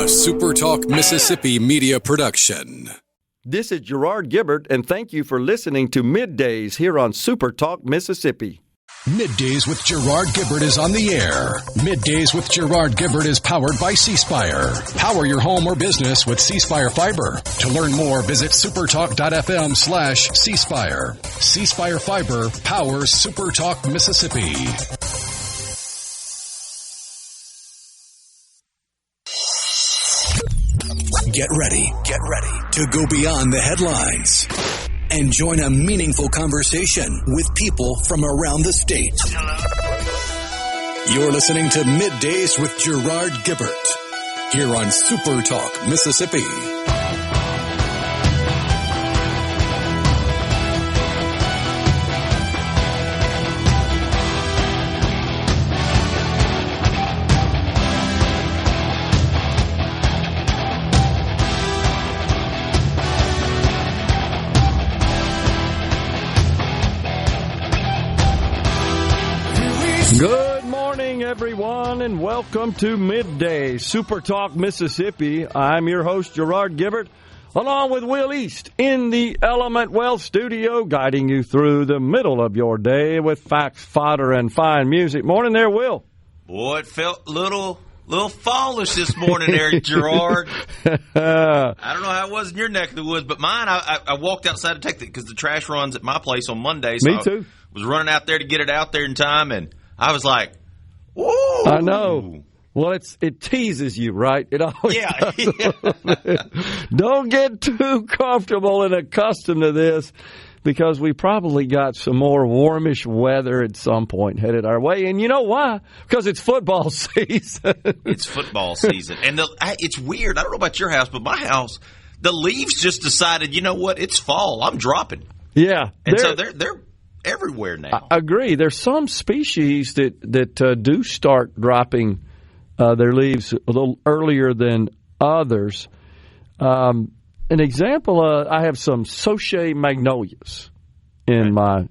SuperTalk Mississippi Media production. This is Gerard Gibert, and thank you for listening to MidDays here on SuperTalk Mississippi. MidDays with Gerard Gibert is on the air. MidDays with Gerard Gibert is powered by C-Spire. Power your home or business with C-Spire Fiber. To learn more, visit supertalk.fm/C-Spire. C-Spire Fiber powers SuperTalk Mississippi. Get ready to go beyond the headlines and join a meaningful conversation with people from around the state. You're listening to MidDays with Gerard Gibert here on SuperTalk Mississippi. Good morning, everyone, and welcome to Midday SuperTalk Mississippi. I'm your host, Gerard Gibert, along with Will East in the Element Wealth studio, guiding you through the middle of your day with facts, fodder, and fine music. Morning there, Will. Boy, it felt a little fallish this morning there, Gerard. I don't know how it was in your neck of the woods, but mine, I walked outside to take it because the trash runs at my place on Mondays. So Me too. I was running out there to get it out there in time, and I was like, "Whoa!" I know. Well, it teases you, right? It always yeah. Don't get too comfortable and accustomed to this, because we probably got some more warmish weather at some point headed our way. And you know why? Because it's football season. It's football season, and it's weird. I don't know about your house, but my house, the leaves just decided, you know what? It's fall. I'm dropping. Yeah, and so they're everywhere now. I agree. There's some species that do start dropping their leaves a little earlier than others. An example, I have some Soche magnolias in my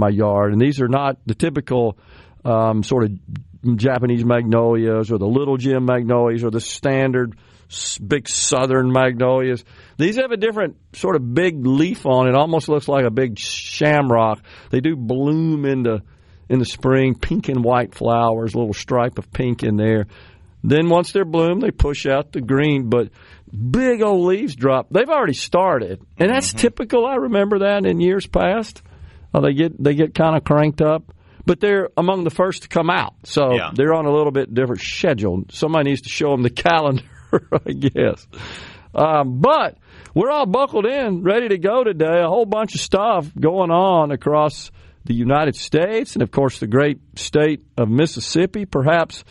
yard, and these are not the typical sort of Japanese magnolias or the little gem magnolias or the standard big southern magnolias. These have a different sort of big leaf on it. Almost looks like a big shamrock. They do bloom in the spring, pink and white flowers, a little stripe of pink in there. Then once they're bloomed, they push out the green, but big old leaves drop. They've already started, and that's typical. I remember that in years past. They get kind of cranked up, but they're among the first to come out, so they're on a little bit different schedule. Somebody needs to show them the calendar, I guess. But we're all buckled in, ready to go today. A whole bunch of stuff going on across the United States and, of course, the great state of Mississippi. Perhaps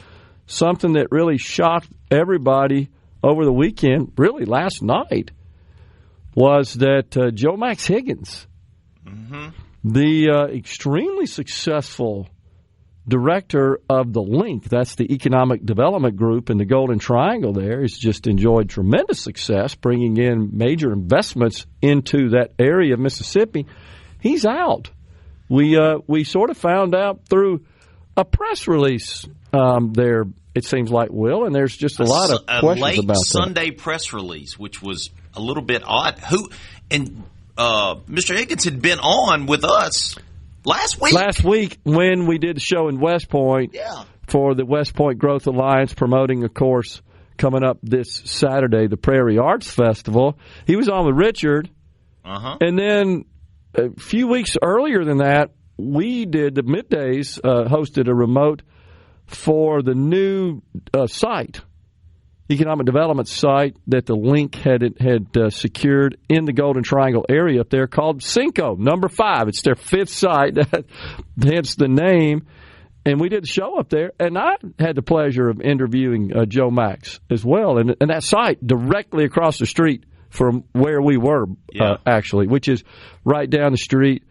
something that really shocked everybody over the weekend, really last night, was that Joe Max Higgins, the extremely successful director of the Link, that's the economic development group in the Golden Triangle there, has just enjoyed tremendous success bringing in major investments into that area of Mississippi. He's out. We sort of found out through a press release there, it seems like, Will, and there's just a lot of questions about that. A late Sunday press release, which was a little bit odd. Mr. Higgins had been on with us last week when we did the show in West Point for the West Point Growth Alliance, promoting, of course, coming up this Saturday, the Prairie Arts Festival. He was on with Richard. And then a few weeks earlier than that, we did the Middays, hosted a remote for the new site, economic development site that the Link had secured in the Golden Triangle area up there, called Cinco, number 5. It's their 5th site, hence the name. And we did a show up there, and I had the pleasure of interviewing Joe Max as well. And that site directly across the street from where we were, actually, which is right down the street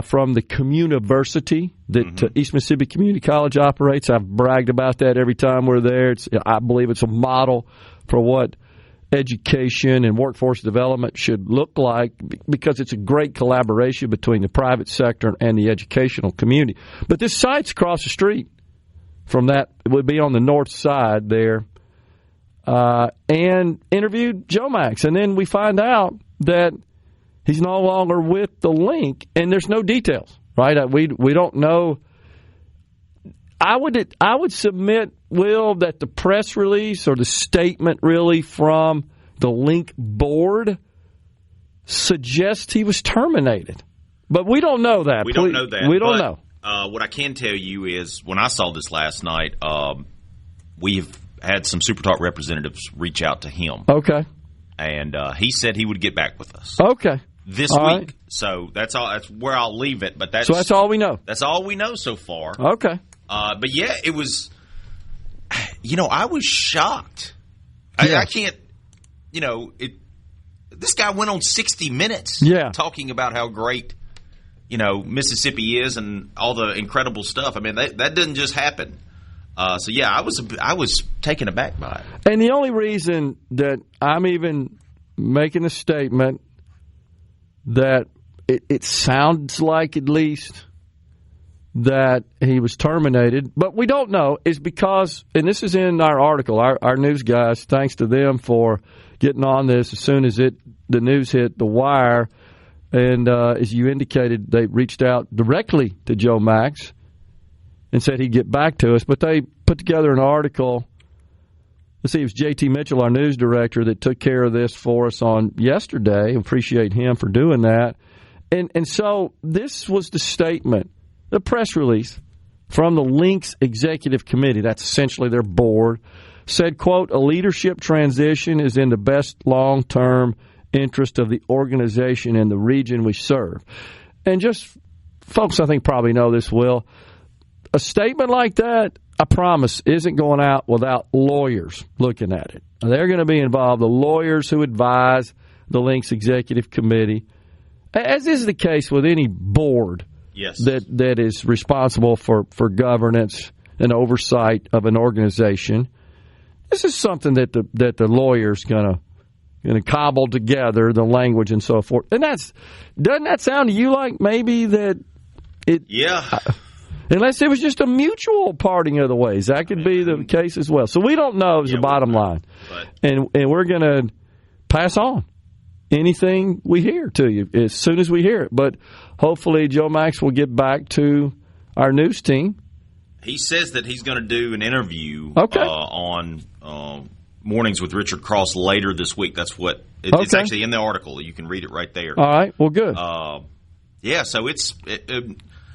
from the Communiversity that East Mississippi Community College operates. I've bragged about that every time we're there. I believe it's a model for what education and workforce development should look like, because it's a great collaboration between the private sector and the educational community. But this site's across the street from that. It would be on the north side there. and interviewed Joe Max. And then we find out that he's no longer with the link, and there's no details, right? We don't know. I would submit, Will, that the press release or the statement really from the link board suggests he was terminated. But we don't know that. We don't know that. We don't know. What I can tell you is when I saw this last night, we've had some SuperTalk representatives reach out to him. Okay. And he said he would get back with us. Okay. This all week. Right. So that's all. That's where I'll leave it. But so that's all we know. That's all we know so far. Okay. But yeah, it was. I was shocked. Yeah. I can't. This guy went on 60 Minutes. Yeah. Talking about how great, Mississippi is and all the incredible stuff. I mean, that doesn't just happen. So yeah, I was taken aback by it. And the only reason that I'm even making a statement that it sounds like at least that he was terminated, but we don't know, is because, and this is in our article, our news guys, thanks to them for getting on this as soon as the news hit the wire, and as you indicated, they reached out directly to Joe Max and said he'd get back to us, but they put together an article. Let's see, it was J.T. Mitchell, our news director, that took care of this for us on yesterday. Appreciate him for doing that. And so this was the statement, the press release from the Links Executive Committee, that's essentially their board, said, quote, a leadership transition is in the best long-term interest of the organization and the region we serve. And just, folks, I think probably know this, Will, a statement like that, I promise, isn't going out without lawyers looking at it. They're going to be involved, the lawyers who advise the Links Executive Committee, as is the case with any board. Yes. That is responsible for governance and oversight of an organization. This is something that the lawyer's gonna cobble together, the language and so forth. And doesn't that sound to you like maybe that it? Yeah. Unless it was just a mutual parting of the ways, that could be the case as well. So we don't know is the bottom line, and we're gonna pass on anything we hear to you as soon as we hear it. But hopefully Joe Max will get back to our news team. He says that he's going to do an interview okay. On Mornings with Richard Cross later this week. That's what it's actually in the article. You can read it right there. All right. Well, good. So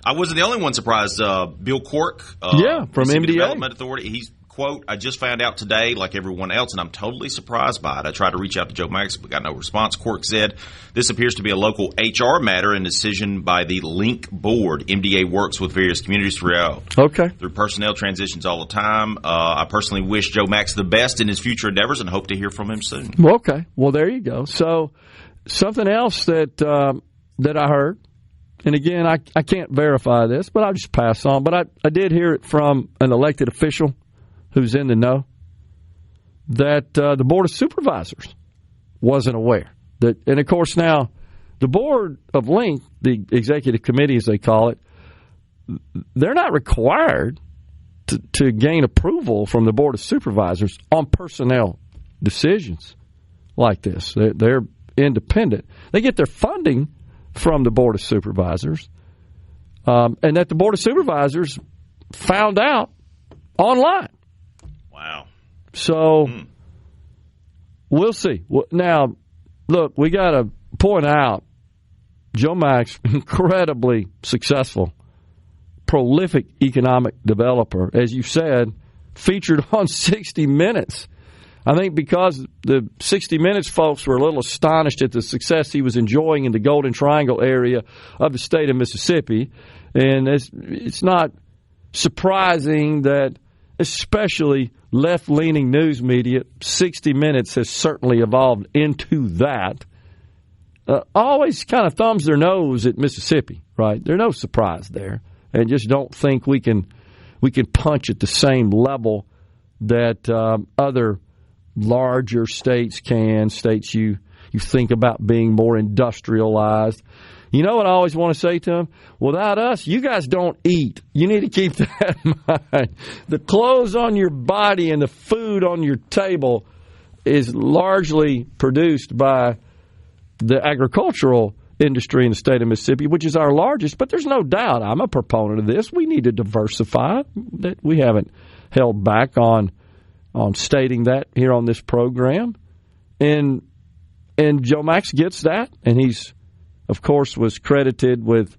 I wasn't the only one surprised. Bill Cork, from MDA Development Authority. He's, quote, I just found out today, like everyone else, and I'm totally surprised by it. I tried to reach out to Joe Max, but got no response. Cork said, this appears to be a local HR matter and decision by the Link Board. MDA works with various communities throughout. Okay. Through personnel transitions all the time. I personally wish Joe Max the best in his future endeavors and hope to hear from him soon. Well, okay. Well, there you go. So something else that I heard, and again, I can't verify this, but I'll just pass on. But I did hear it from an elected official who's in the know, that the Board of Supervisors wasn't aware. And, of course, now the Board of Link, the Executive Committee as they call it, they're not required to gain approval from the Board of Supervisors on personnel decisions like this. They're independent. They get their funding from the Board of Supervisors, and that the Board of Supervisors found out online. Wow. So we'll see. Now, look, we got to point out Joe Max, incredibly successful, prolific economic developer, as you said, featured on 60 Minutes. I think because the 60 Minutes folks were a little astonished at the success he was enjoying in the Golden Triangle area of the state of Mississippi. And it's not surprising that especially left-leaning news media, 60 Minutes has certainly evolved into that. Always kind of thumbs their nose at Mississippi, right? There's no surprise there, and just don't think we can punch at the same level that other larger states can. States you think about being more industrialized. You know what I always want to say to them? Without us, you guys don't eat. You need to keep that in mind. The clothes on your body and the food on your table is largely produced by the agricultural industry in the state of Mississippi, which is our largest. But there's no doubt I'm a proponent of this. We need to diversify. That we haven't held back on stating that here on this program. And Joe Max gets that, and he's, of course, was credited with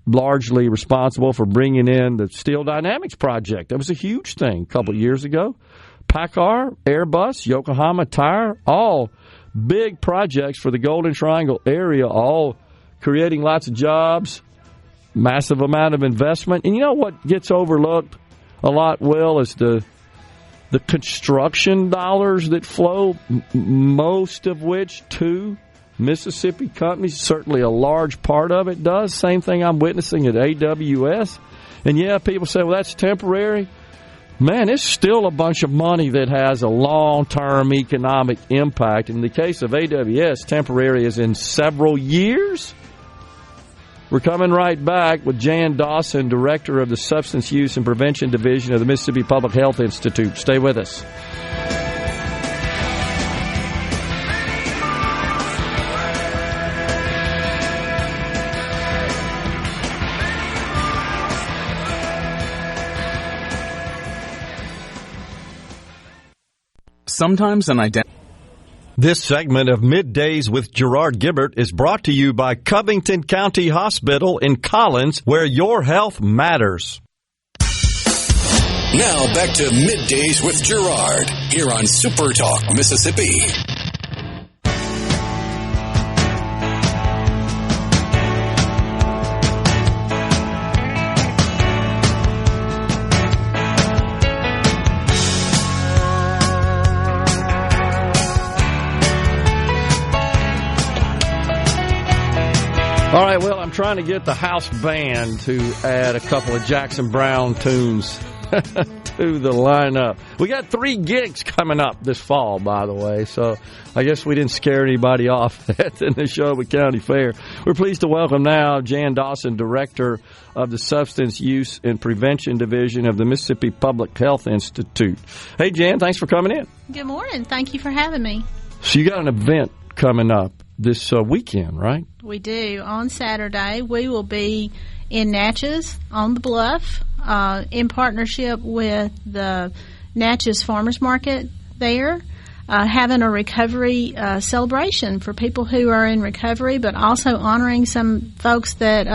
largely responsible for bringing in the Steel Dynamics project. That was a huge thing a couple of years ago. PACCAR, Airbus, Yokohama Tire, all big projects for the Golden Triangle area, all creating lots of jobs, massive amount of investment. And you know what gets overlooked a lot, Will, is the construction dollars that flow, most of which to Mississippi companies. Certainly a large part of it does. Same thing I'm witnessing at AWS. And yeah, people say, well, that's temporary. Man, it's still a bunch of money that has a long-term economic impact. In the case of AWS, temporary is in several years. We're coming right back with Jan Dawson, Director of the Substance Use and Prevention Division of the Mississippi Public Health Institute. Stay with us. Sometimes an identity. This segment of Middays with Gerard Gibert is brought to you by Covington County Hospital in Collins, where your health matters. Now back to Middays with Gerard here on SuperTalk Mississippi. All right, well, I'm trying to get the house band to add a couple of Jackson Browne tunes to the lineup. We got 3 gigs coming up this fall, by the way, so I guess we didn't scare anybody off at the Neshoba County Fair. We're pleased to welcome now Jan Dawson, Director of the Substance Use and Prevention Division of the Mississippi Public Health Institute. Hey, Jan, thanks for coming in. Good morning. Thank you for having me. So you got an event coming up this weekend, right? We do. On Saturday, we will be in Natchez on the Bluff in partnership with the Natchez Farmers Market there, having a recovery celebration for people who are in recovery, but also honoring some folks that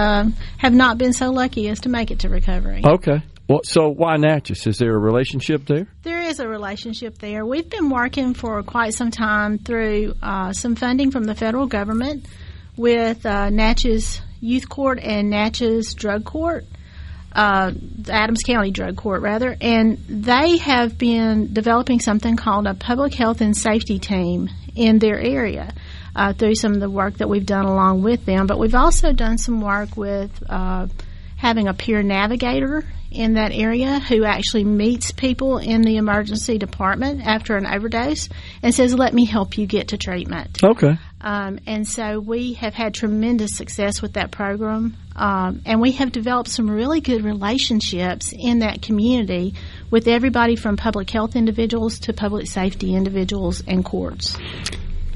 have not been so lucky as to make it to recovery. Okay. Well, so why Natchez? Is there a relationship there? There is a relationship there. We've been working for quite some time through some funding from the federal government with Natchez Youth Court and Natchez Drug Court, Adams County Drug Court, rather. And they have been developing something called a public health and safety team in their area through some of the work that we've done along with them. But we've also done some work with having a peer navigator in that area who actually meets people in the emergency department after an overdose and says, let me help you get to treatment. Okay. And so we have had tremendous success with that program, and we have developed some really good relationships in that community with everybody from public health individuals to public safety individuals and courts.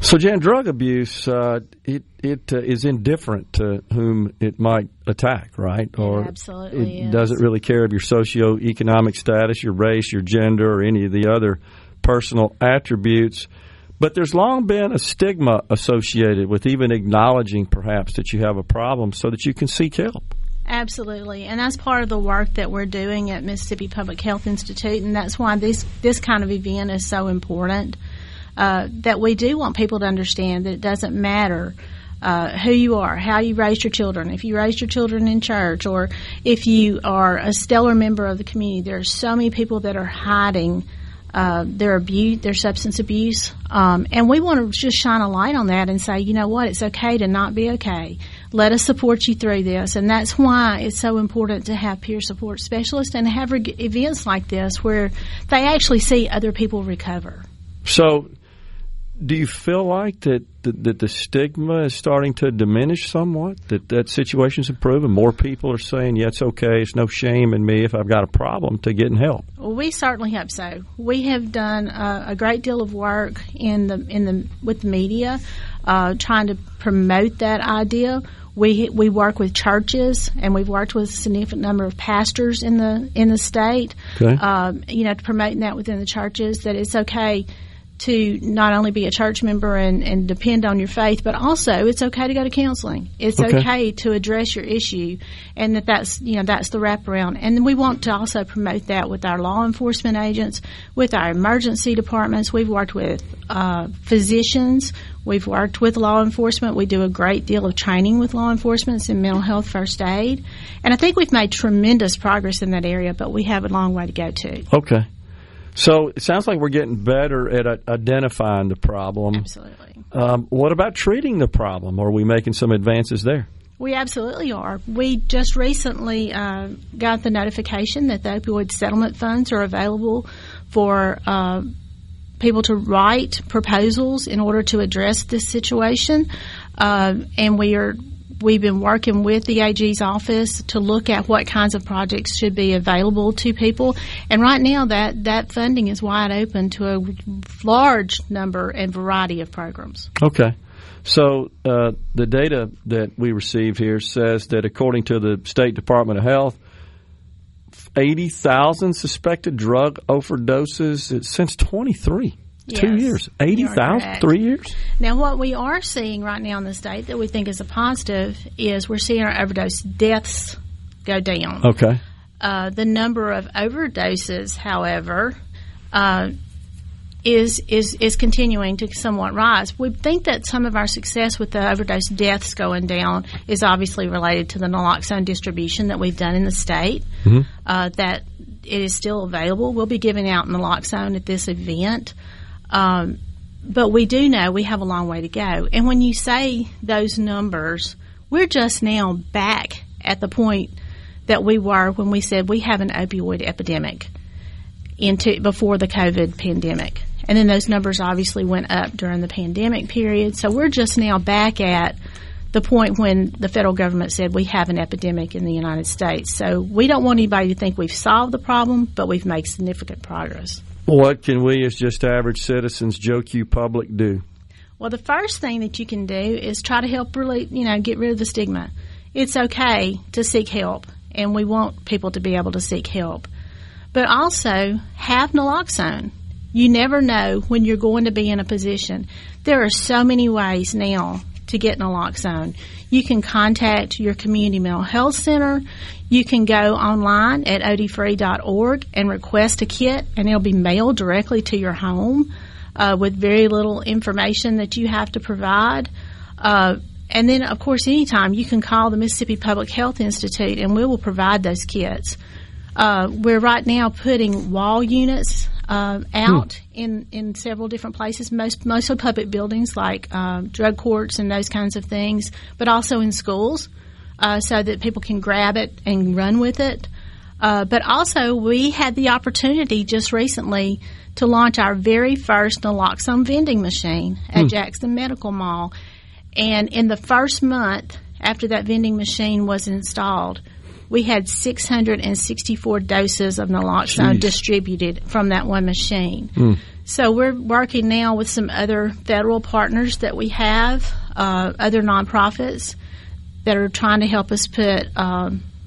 So, Jan, drug abuse, it is indifferent to whom it might attack, right? Or it absolutely it doesn't really care of your socioeconomic status, your race, your gender, or any of the other personal attributes. But there's long been a stigma associated with even acknowledging, perhaps, that you have a problem so that you can seek help. Absolutely, and that's part of the work that we're doing at Mississippi Public Health Institute, and that's why this kind of event is so important. That we do want people to understand that it doesn't matter who you are, how you raised your children, if you raised your children in church, or if you are a stellar member of the community. There are so many people that are hiding their substance abuse, and we want to just shine a light on that and say, you know what, it's okay to not be okay. Let us support you through this, and that's why it's so important to have peer support specialists and have events like this where they actually see other people recover. So do you feel like that the stigma is starting to diminish somewhat? That situation's improving? More people are saying, yeah, it's okay. It's no shame in me if I've got a problem to getting help. Well, we certainly hope so. We have done a great deal of work with the media, trying to promote that idea. We work with churches, and we've worked with a significant number of pastors in the state. Okay. Promoting that within the churches, that it's okay to not only be a church member and depend on your faith, but also it's okay to go to counseling. It's okay to address your issue, and that's the wraparound. And we want to also promote that with our law enforcement agents, with our emergency departments. We've worked with physicians. We've worked with law enforcement. We do a great deal of training with law enforcement in mental health first aid. And I think we've made tremendous progress in that area, but we have a long way to go too. Okay. So it sounds like we're getting better at identifying the problem. Absolutely. What about treating the problem? Are we making some advances there? We absolutely are. We just recently got the notification that the opioid settlement funds are available for people to write proposals in order to address this situation. And we've been working with the AG's office to look at what kinds of projects should be available to people. And right now, that funding is wide open to a large number and variety of programs. Okay. So the data that we received here says that according to the State Department of Health, 80,000 suspected drug overdoses since 23. Yes, 2 years. 80,000? 3 years? Now, what we are seeing right now in the state that we think is a positive is we're seeing our overdose deaths go down. Okay. The number of overdoses, however, is continuing to somewhat rise. We think that some of our success with the overdose deaths going down is obviously related to the naloxone distribution that we've done in the state, that it is still available. We'll be giving out naloxone at this event. But we do know we have a long way to go. And when you say those numbers, we're just now back at the point that we were when we said we have an opioid epidemic before the COVID pandemic. And then those numbers obviously went up during the pandemic period. So we're just now back at the point when the federal government said we have an epidemic in the United States. So we don't want anybody to think we've solved the problem, but we've made significant progress. What can we as just average citizens, Joe Q public, do? Well, the first thing that you can do is try to help get rid of the stigma. It's okay to seek help, and we want people to be able to seek help. But also, have naloxone. You never know when you're going to be in a position. There are so many ways now to get naloxone. You can contact your community mental health center. You can go online at odfree.org and request a kit, and it'll be mailed directly to your home with very little information that you have to provide. And then, of course, anytime you can call the Mississippi Public Health Institute, and we will provide those kits. We're right now putting wall units out in several different places, mostly public buildings like drug courts and those kinds of things, but also in schools so that people can grab it and run with it. But also we had the opportunity just recently to launch our very first naloxone vending machine at Jackson Medical Mall. And in the first month after that vending machine was installed, we had 664 doses of naloxone distributed from that one machine. So we're working now with some other federal partners that we have, other nonprofits that are trying to help us put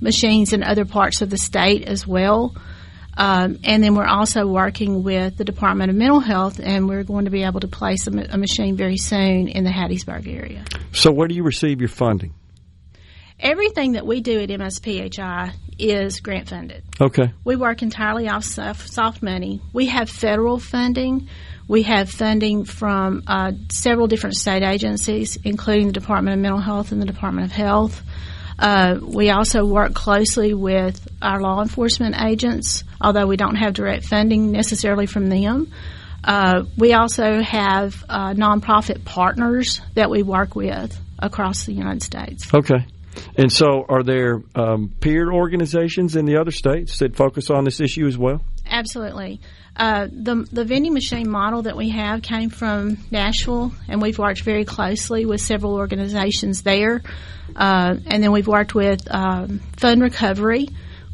machines in other parts of the state as well. And then we're also working with the Department of Mental Health, and we're going to be able to place a machine very soon in the Hattiesburg area. So where do you receive your funding? Everything that we do at MSPHI is grant funded. Okay. We work entirely off soft money. We have federal funding. We have funding from several different state agencies, including the Department of Mental Health and the Department of Health. We also work closely with our law enforcement agents, although we don't have direct funding necessarily from them. We also have nonprofit partners that we work with across the United States. Okay. And so are there peer organizations in the other states that focus on this issue as well? Absolutely. The vending machine model that we have came from Nashville, and we've worked very closely with several organizations there. And then we've worked with Fund Recovery,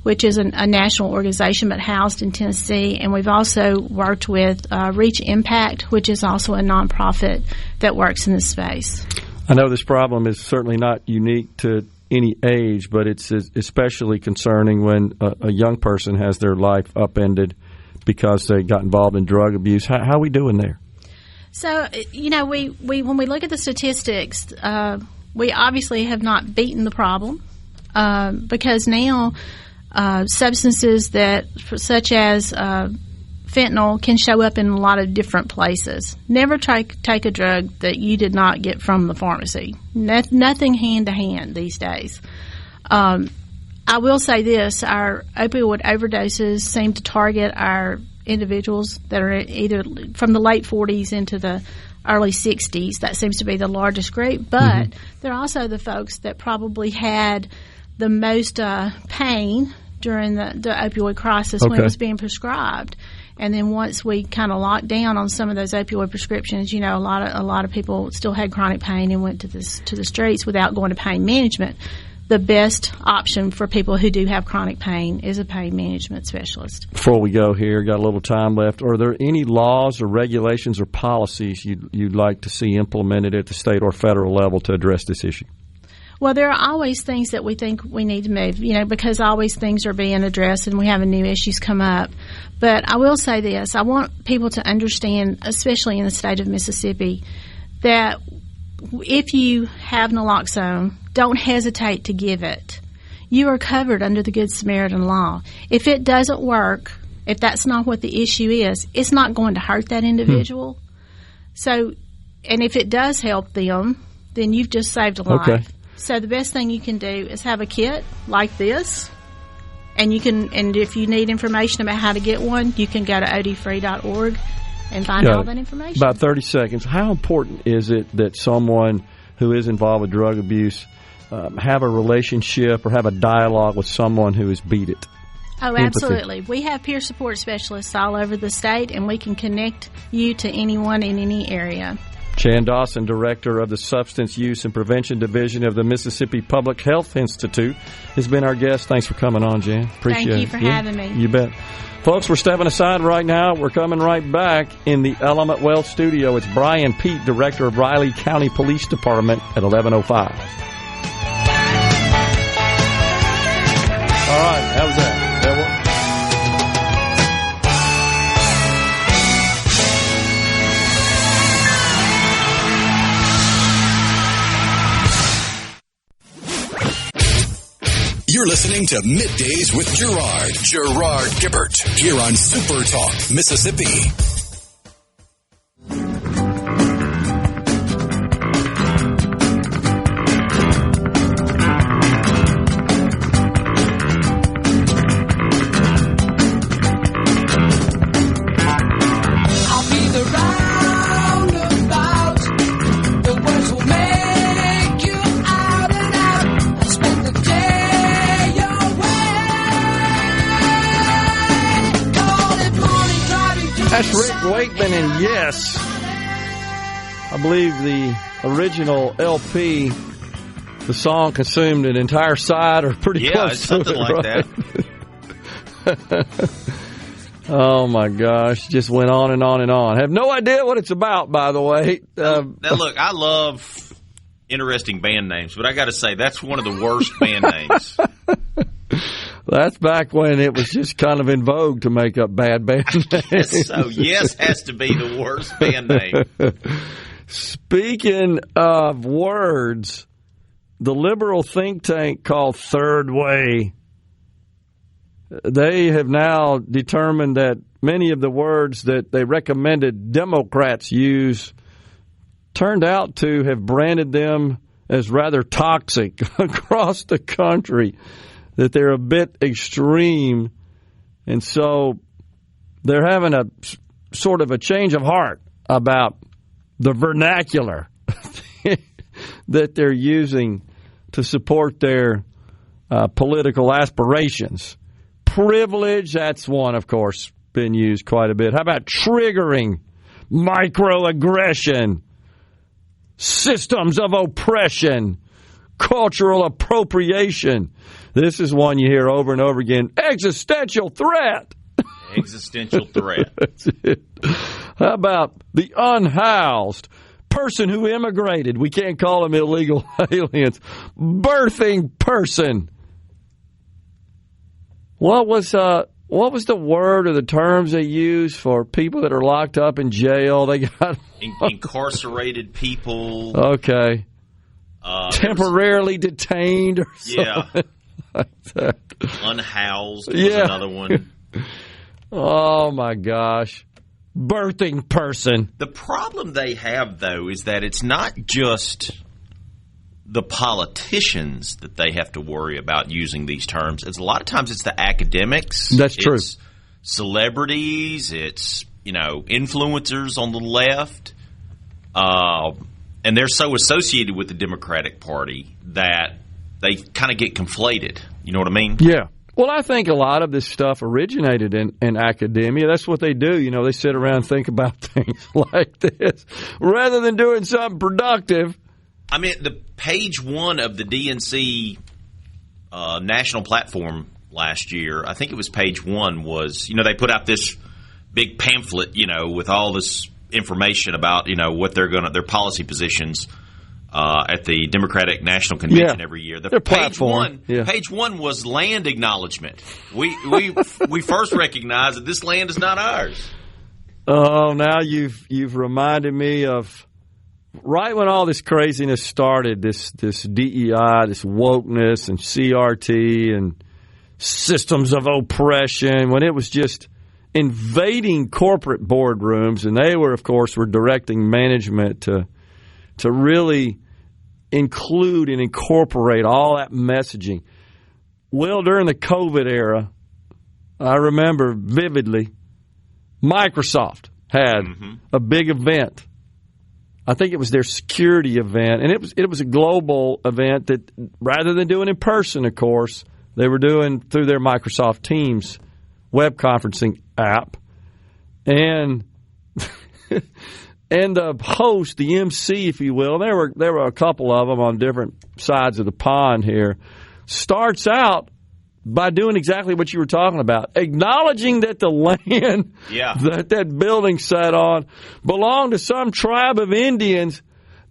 which is a national organization but housed in Tennessee. And we've also worked with Reach Impact, which is also a nonprofit that works in this space. I know this problem is certainly not unique to any age, but it's especially concerning when a young person has their life upended because they got involved in drug abuse. How are we doing there? So, we when we look at the statistics, we obviously have not beaten the problem because now substances such as fentanyl can show up in a lot of different places. Never take a drug that you did not get from the pharmacy. Nothing hand to hand these days. I will say this, our opioid overdoses seem to target our individuals that are either from the late 40s into the early 60s. That seems to be the largest group, but they're also the folks that probably had the most pain during the opioid crisis when it was being prescribed. And then once we kind of locked down on some of those opioid prescriptions, a lot of people still had chronic pain and went to the streets without going to pain management. The best option for people who do have chronic pain is a pain management specialist. Before we go here, got a little time left. Are there any laws or regulations or policies you'd like to see implemented at the state or federal level to address this issue? Well, there are always things that we think we need to move, because always things are being addressed and we have new issues come up. But I will say this. I want people to understand, especially in the state of Mississippi, that if you have naloxone, don't hesitate to give it. You are covered under the Good Samaritan law. If it doesn't work, if that's not what the issue is, it's not going to hurt that individual. So, and if it does help them, then you've just saved a life. Okay. So the best thing you can do is have a kit like this, and if you need information about how to get one, you can go to odfree.org and find all that information. About 30 seconds. How important is it that someone who is involved with drug abuse have a relationship or have a dialogue with someone who has beat it? Oh, absolutely. We have peer support specialists all over the state, and we can connect you to anyone in any area. Jan Dawson, Director of the Substance Use and Prevention Division of the Mississippi Public Health Institute, has been our guest. Thanks for coming on, Jan. Appreciate it. Thank you for having me. You bet. Folks, we're stepping aside right now. We're coming right back in the Element Wealth studio. It's Brian Pete, Director of Riley County Police Department at 11:05. All right, how was that? You're listening to Middays with Gerard Gibert, here on SuperTalk Mississippi. That's Rick Wakeman, and yes, I believe the original LP, the song consumed an entire side or pretty close to it. Yeah, something like that. Oh, my gosh. Just went on and on and on. I have no idea what it's about, by the way. Now, look, I love interesting band names, but I got to say, that's one of the worst band names. That's back when it was just kind of in vogue to make up bad band names. So, yes has to be the worst band name. Speaking of words, the liberal think tank called Third Way, they have now determined that many of the words that they recommended Democrats use turned out to have branded them as rather toxic across the country, that they're a bit extreme, and so they're having a sort of a change of heart about the vernacular that they're using to support their political aspirations. Privilege, that's one, of course. been used quite a bit. How about triggering, microaggression, systems of oppression, cultural appropriation? This is one you hear over and over again. Existential threat. Existential threat. That's it. How about the unhoused? Person who immigrated. We can't call them illegal aliens. Birthing person. What was the word or the terms they use for people that are locked up in jail? They got incarcerated people. Okay. Temporarily detained or something like that. Unhoused was another one. Oh, my gosh. Birthing person. The problem they have, though, is that it's not just the politicians that they have to worry about using these terms. It's a lot of times it's the academics. That's true. It's celebrities. It's, influencers on the left. And they're so associated with the Democratic Party that they kind of get conflated. You know what I mean? Yeah. Well, I think a lot of this stuff originated in academia. That's what they do. They sit around and think about things like this rather than doing something productive. I mean, the page one of the DNC national platform last year, I think it was page one, was, they put out this big pamphlet, with all this information about, what their policy positions at the Democratic National Convention every year. Their platform. Page one was land acknowledgement. We first recognized that this land is not ours. Oh, now you've reminded me of right when all this craziness started, this DEI, this wokeness and CRT and systems of oppression, when it was just invading corporate boardrooms, and they were directing management to really include and incorporate all that messaging. Well, during the COVID era, I remember vividly, Microsoft had a big event. I think it was their security event, and it was a global event that rather than doing in person, of course, they were doing through their Microsoft Teams web conferencing app. And and the host, the MC, if you will, there were a couple of them on different sides of the pond here, starts out by doing exactly what you were talking about, acknowledging that the land that building sat on belonged to some tribe of Indians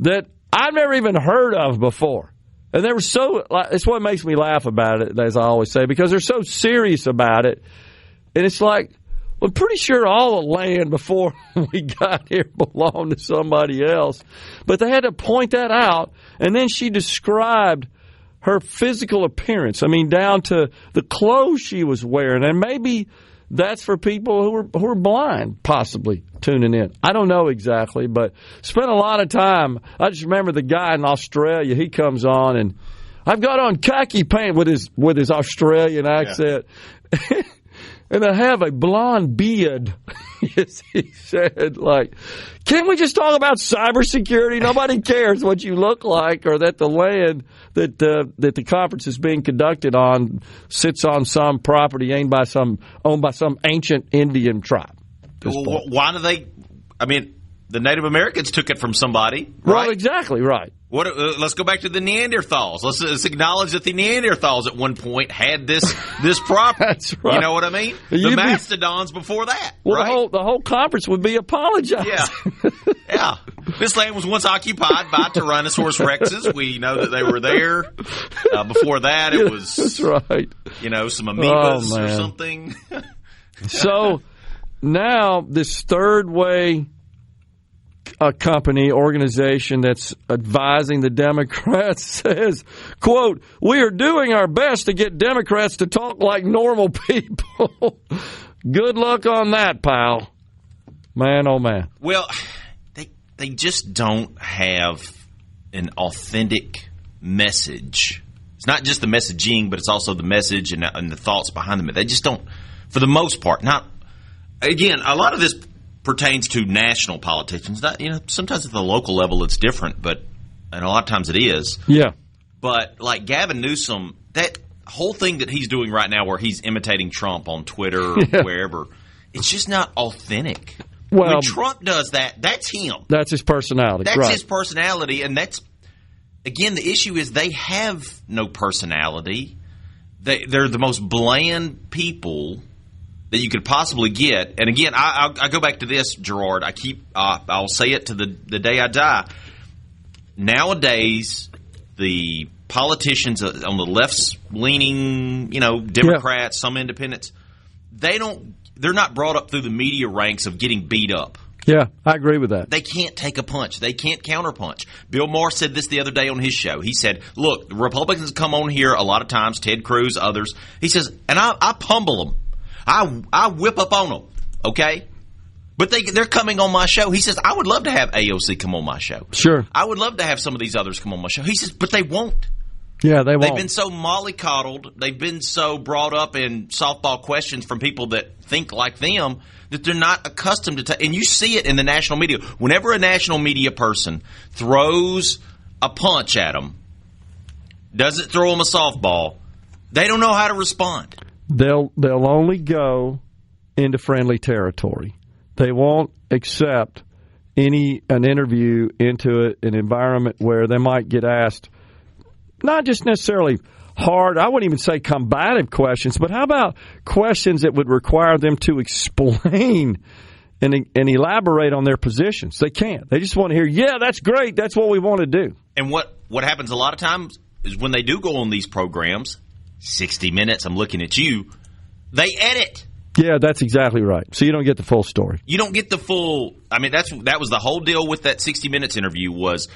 that I've never even heard of before. And they were it's what makes me laugh about it, as I always say, because they're so serious about it. And it's like, I'm pretty sure all the land before we got here belonged to somebody else. But they had to point that out. And then she described her physical appearance. I mean, down to the clothes she was wearing. And maybe that's for people who are blind, possibly tuning in. I don't know exactly, but spent a lot of time. I just remember the guy in Australia. He comes on, and I've got on khaki pants with his Australian accent. Yeah. And I have a blonde beard, yes, he said, can we just talk about cybersecurity? Nobody cares what you look like or that the land that the conference is being conducted on sits on some property owned by some ancient Indian tribe. Well, why do they – I mean, the Native Americans took it from somebody, right? Well, exactly, right. Let's go back to the Neanderthals. Let's acknowledge that the Neanderthals at one point had this property. That's right. You know what I mean? The mastodons before that. Well, right? the whole conference would be apologizing. Yeah. This land was once occupied by Tyrannosaurus rexes. We know that they were there. Before that, it was that's right. Some amoebas or something. So now this third way. A organization that's advising the Democrats says, quote, "We are doing our best to get Democrats to talk like normal people." Good luck on that, pal. Man, oh man. Well, they just don't have an authentic message. It's not just the messaging, but it's also the message and the thoughts behind them. They just don't, for the most part. Not again, a lot of this pertains to national politicians. Sometimes at the local level it's different, and a lot of times it is. Yeah. But like Gavin Newsom, that whole thing that he's doing right now where he's imitating Trump on Twitter or wherever, It's just not authentic. Well, when Trump does that, that's him. That's his personality. That's his personality, and that's, again, the issue is they have no personality. They're the most bland people that you could possibly get. And again, I go back to this, Gerard. I'll say it to the day I die. Nowadays, the politicians on the left-leaning, Democrats, some independents, they're not brought up through the media ranks of getting beat up. Yeah, I agree with that. They can't take a punch. They can't counterpunch. Bill Maher said this the other day on his show. He said, look, the Republicans come on here a lot of times, Ted Cruz, others. He says, and I pummel them. I whip up on them, okay? But they're coming on my show. He says, I would love to have AOC come on my show. Sure. I would love to have some of these others come on my show. He says, but they won't. Yeah, they won't. They've been so mollycoddled. They've been so brought up in softball questions from people that think like them that they're not accustomed to and you see it in the national media. Whenever a national media person throws a punch at them, doesn't throw them a softball, they don't know how to respond. They'll only go into friendly territory. They won't accept an interview into an environment where they might get asked not just necessarily hard, I wouldn't even say combative questions, but how about questions that would require them to explain and elaborate on their positions? They can't. They just want to hear, yeah, that's great, that's what we want to do. And what happens a lot of times is when they do go on these programs, 60 Minutes, I'm looking at you, they edit. Yeah, that's exactly right. So you don't get the full story. You don't get the full – I mean, that was the whole deal with that 60 Minutes interview was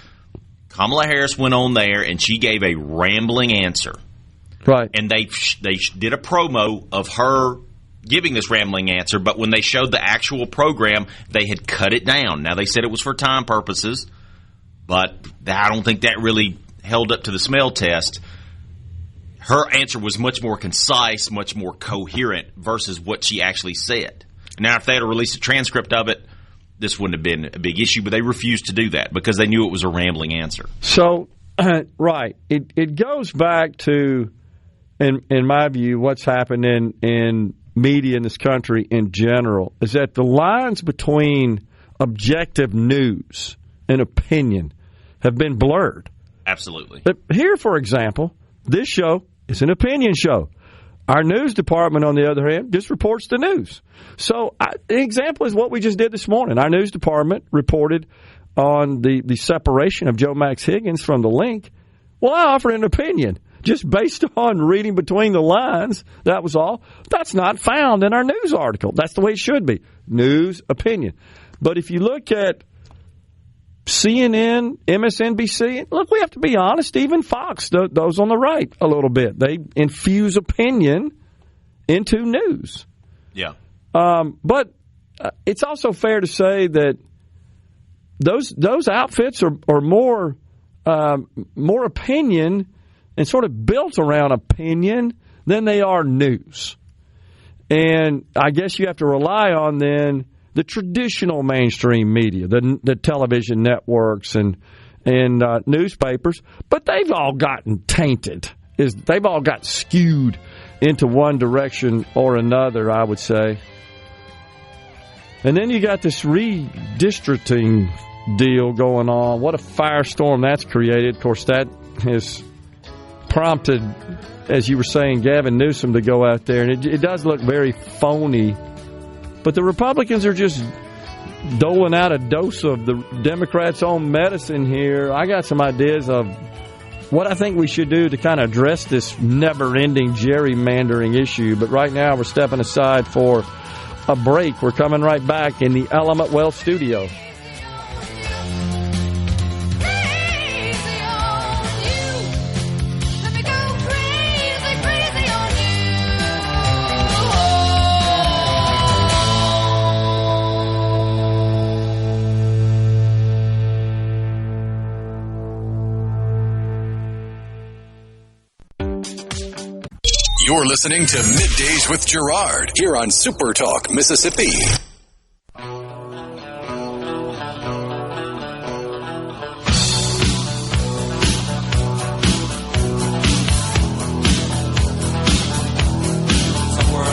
Kamala Harris went on there and she gave a rambling answer. Right. And they did a promo of her giving this rambling answer, but when they showed the actual program, they had cut it down. Now, they said it was for time purposes, but I don't think that really held up to the smell test. Her answer was much more concise, much more coherent versus what she actually said. Now, if they had released a transcript of it, this wouldn't have been a big issue, but they refused to do that because they knew it was a rambling answer. So, right. It goes back to, in my view, what's happened in media in this country in general is that the lines between objective news and opinion have been blurred. Absolutely. But here, for example, this show is an opinion show. Our news department, on the other hand, just reports the news. So an example is what we just did this morning. Our news department reported on the separation of Joe Max Higgins from the link. Well, I offered an opinion just based on reading between the lines. That was all. That's not found in our news article. That's the way it should be. News, opinion. But if you look at CNN, MSNBC, look, we have to be honest, even Fox, those on the right a little bit. They infuse opinion into news. Yeah. But it's also fair to say that those outfits are more opinion and sort of built around opinion than they are news. And I guess you have to rely on then the traditional mainstream media, the television networks and newspapers, but they've all gotten tainted. They've all got skewed into one direction or another, I would say. And then you got this redistricting deal going on. What a firestorm that's created. Of course, that has prompted, as you were saying, Gavin Newsom to go out there, and it does look very phony. But the Republicans are just doling out a dose of the Democrats' own medicine here. I got some ideas of what I think we should do to kind of address this never-ending gerrymandering issue. But right now we're stepping aside for a break. We're coming right back in the Element Wealth studio. You're listening to Middays with Gerard here on SuperTalk Mississippi. Somewhere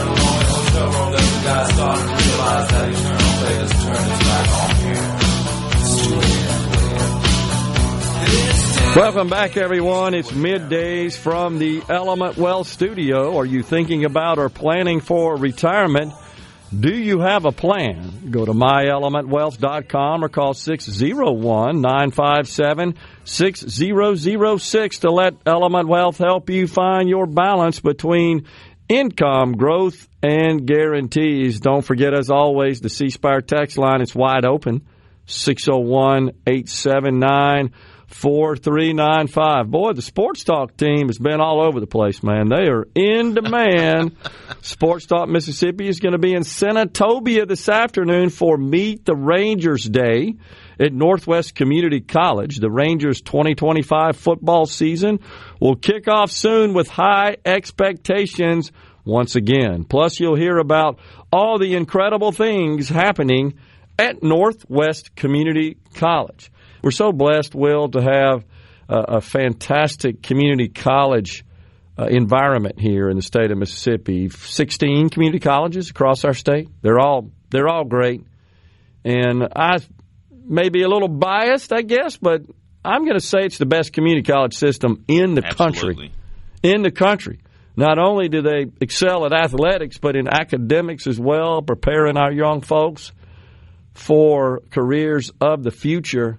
in a lonely hotel room that the guy started to Welcome back, everyone. It's middays from the Element Wealth studio. Are you thinking about or planning for retirement? Do you have a plan? Go to myelementwealth.com or call 601-957-6006 to let Element Wealth help you find your balance between income, growth, and guarantees. Don't forget, as always, the C Spire text line is wide open, 601-879-4395. Boy, the Sports Talk team has been all over the place, man. They are in demand. Sports Talk Mississippi is going to be in Senatobia this afternoon for Meet the Rangers Day at Northwest Community College. The Rangers 2025 football season will kick off soon with high expectations once again. Plus, you'll hear about all the incredible things happening at Northwest Community College. We're so blessed, Will, to have a fantastic community college environment here in the state of Mississippi. 16 community colleges across our state. They're all great. And I may be a little biased, I guess, but I'm going to say it's the best community college system in the country. In the country. Not only do they excel at athletics, but in academics as well, preparing our young folks for careers of the future.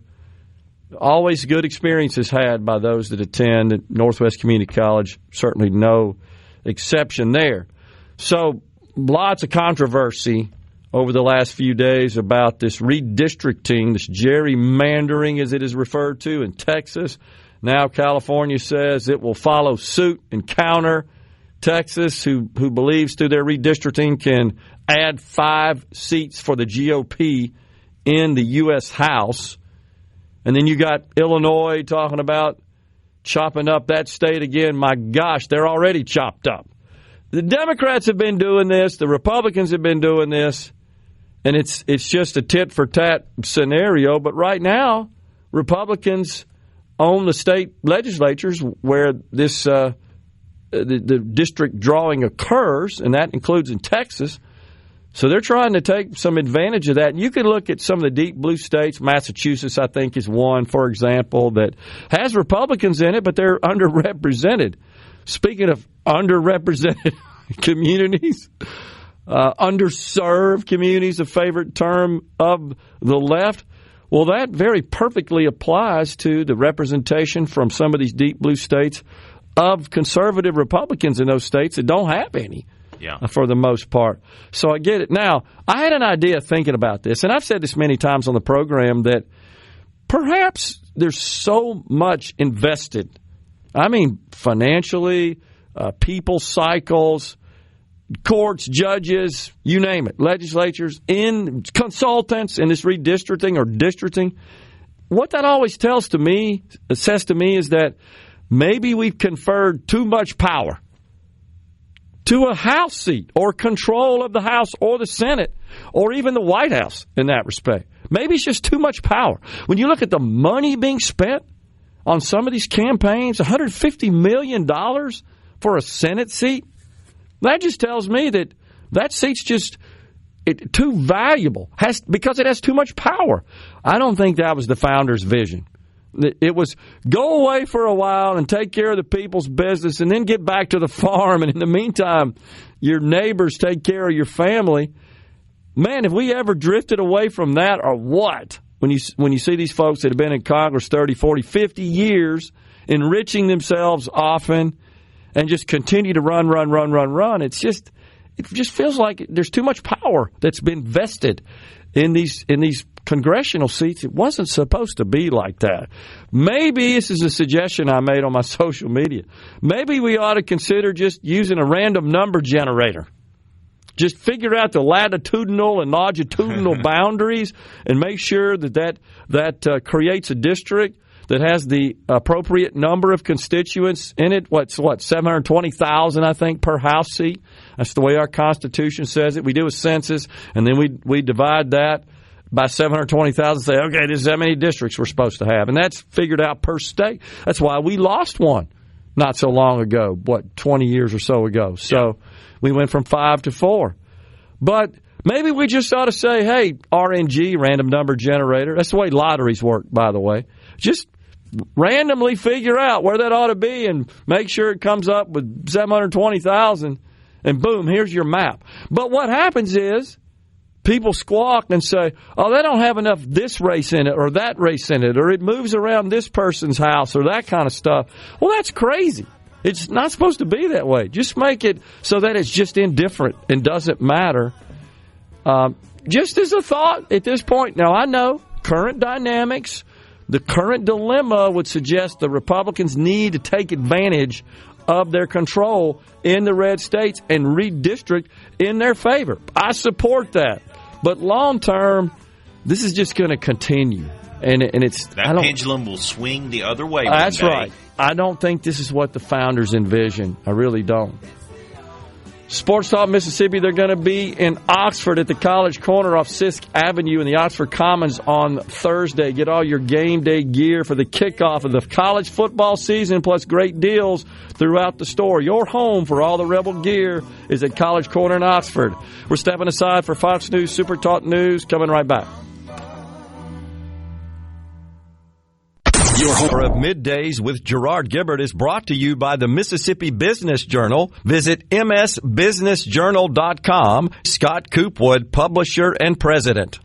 Always good experiences had by those that attend at Northwest Community College. Certainly no exception there. So lots of controversy over the last few days about this redistricting, this gerrymandering as it is referred to in Texas. Now California says it will follow suit and counter Texas, who believes through their redistricting can add 5 seats for the GOP in the U.S. House. And then you got Illinois talking about chopping up that state again. My gosh, they're already chopped up. The Democrats have been doing this. The Republicans have been doing this. And it's just a tit-for-tat scenario. But right now, Republicans own the state legislatures where this the district drawing occurs, and that includes in Texas. So they're trying to take some advantage of that. And you can look at some of the deep blue states. Massachusetts, I think, is one, for example, that has Republicans in it, but they're underrepresented. Speaking of underrepresented communities, underserved communities, a favorite term of the left, well, that very perfectly applies to the representation from some of these deep blue states of conservative Republicans in those states that don't have any. Yeah. For the most part. So I get it. Now, I had an idea thinking about this, and I've said this many times on the program, that perhaps there's so much invested. I mean, financially, people cycles, courts, judges, you name it, legislatures, in consultants in this redistricting or districting. What that always says to me is that maybe we've conferred too much power to a House seat or control of the House or the Senate or even the White House in that respect. Maybe it's just too much power. When you look at the money being spent on some of these campaigns, $150 million for a Senate seat, that just tells me that that seat's just too valuable because it has too much power. I don't think that was the founders' vision. It was go away for a while and take care of the people's business and then get back to the farm. And in the meantime, your neighbors take care of your family. Man, have we ever drifted away from that or what? When you see these folks that have been in Congress 30, 40, 50 years, enriching themselves often and just continue to run. It just feels like there's too much power that's been vested in these congressional seats. It wasn't supposed to be like that. Maybe this is a suggestion I made on my social media. Maybe we ought to consider just using a random number generator. Just figure out the latitudinal and longitudinal boundaries and make sure that creates a district that has the appropriate number of constituents in it. 720,000, I think, per House seat. That's the way our Constitution says it. We do a census, and then we divide that by 720,000 and say, okay, this is how many districts we're supposed to have. And that's figured out per state. That's why we lost one not so long ago, 20 years or so ago. So we went from 5 to 4. But maybe we just ought to say, hey, RNG, random number generator. That's the way lotteries work, by the way. Just randomly figure out where that ought to be and make sure it comes up with 720,000, and boom, here's your map. But what happens is people squawk and say, oh, they don't have enough this race in it or that race in it, or it moves around this person's house or that kind of stuff. Well, that's crazy. It's not supposed to be that way. Just make it so that it's just indifferent and doesn't matter. Just as a thought at this point. Now, I know current dynamics, the current dilemma would suggest the Republicans need to take advantage of their control in the red states and redistrict in their favor. I support that. But long term, this is just going to continue. And it's that pendulum will swing the other way. That's right. I don't think this is what the founders envisioned. I really don't. Sports Talk Mississippi, they're going to be in Oxford at the College Corner off Sisk Avenue in the Oxford Commons on Thursday. Get all your game day gear for the kickoff of the college football season, plus great deals throughout the store. Your home for all the Rebel gear is at College Corner in Oxford. We're stepping aside for Fox News Super Talk News. Coming right back. Your hour of Middays with Gerard Gibert is brought to you by the Mississippi Business Journal. Visit msbusinessjournal.com. Scott Coopwood, publisher and president.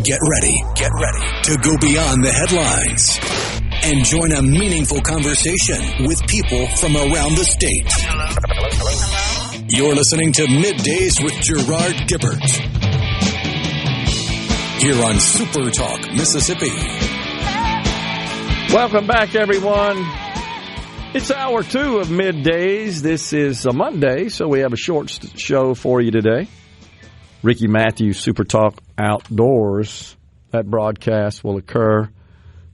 Get ready to go beyond the headlines and join a meaningful conversation with people from around the state. Hello. You're listening to Middays with Gerard Gibert here on SuperTalk Mississippi. Welcome back, everyone. It's hour 2 of Middays. This is a Monday, so we have a short show for you today. Ricky Matthews, SuperTalk Outdoors. That broadcast will occur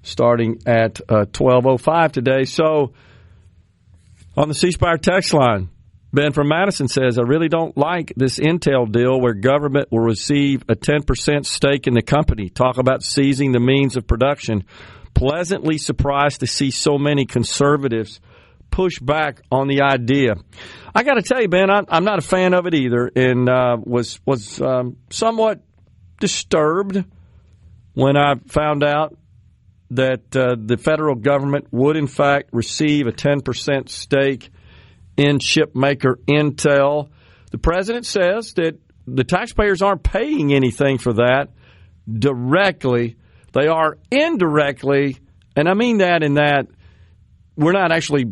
starting at 12:05 today. So, on the C Spire text line, Ben from Madison says, I really don't like this Intel deal where government will receive a 10% stake in the company. Talk about seizing the means of production. Pleasantly surprised to see so many conservatives push back on the idea. I got to tell you, Ben, I'm not a fan of it either, and was somewhat disturbed when I found out that the federal government would, in fact, receive a 10% stake in chip maker Intel. The president says that the taxpayers aren't paying anything for that directly. They are indirectly, and I mean that in that we're not actually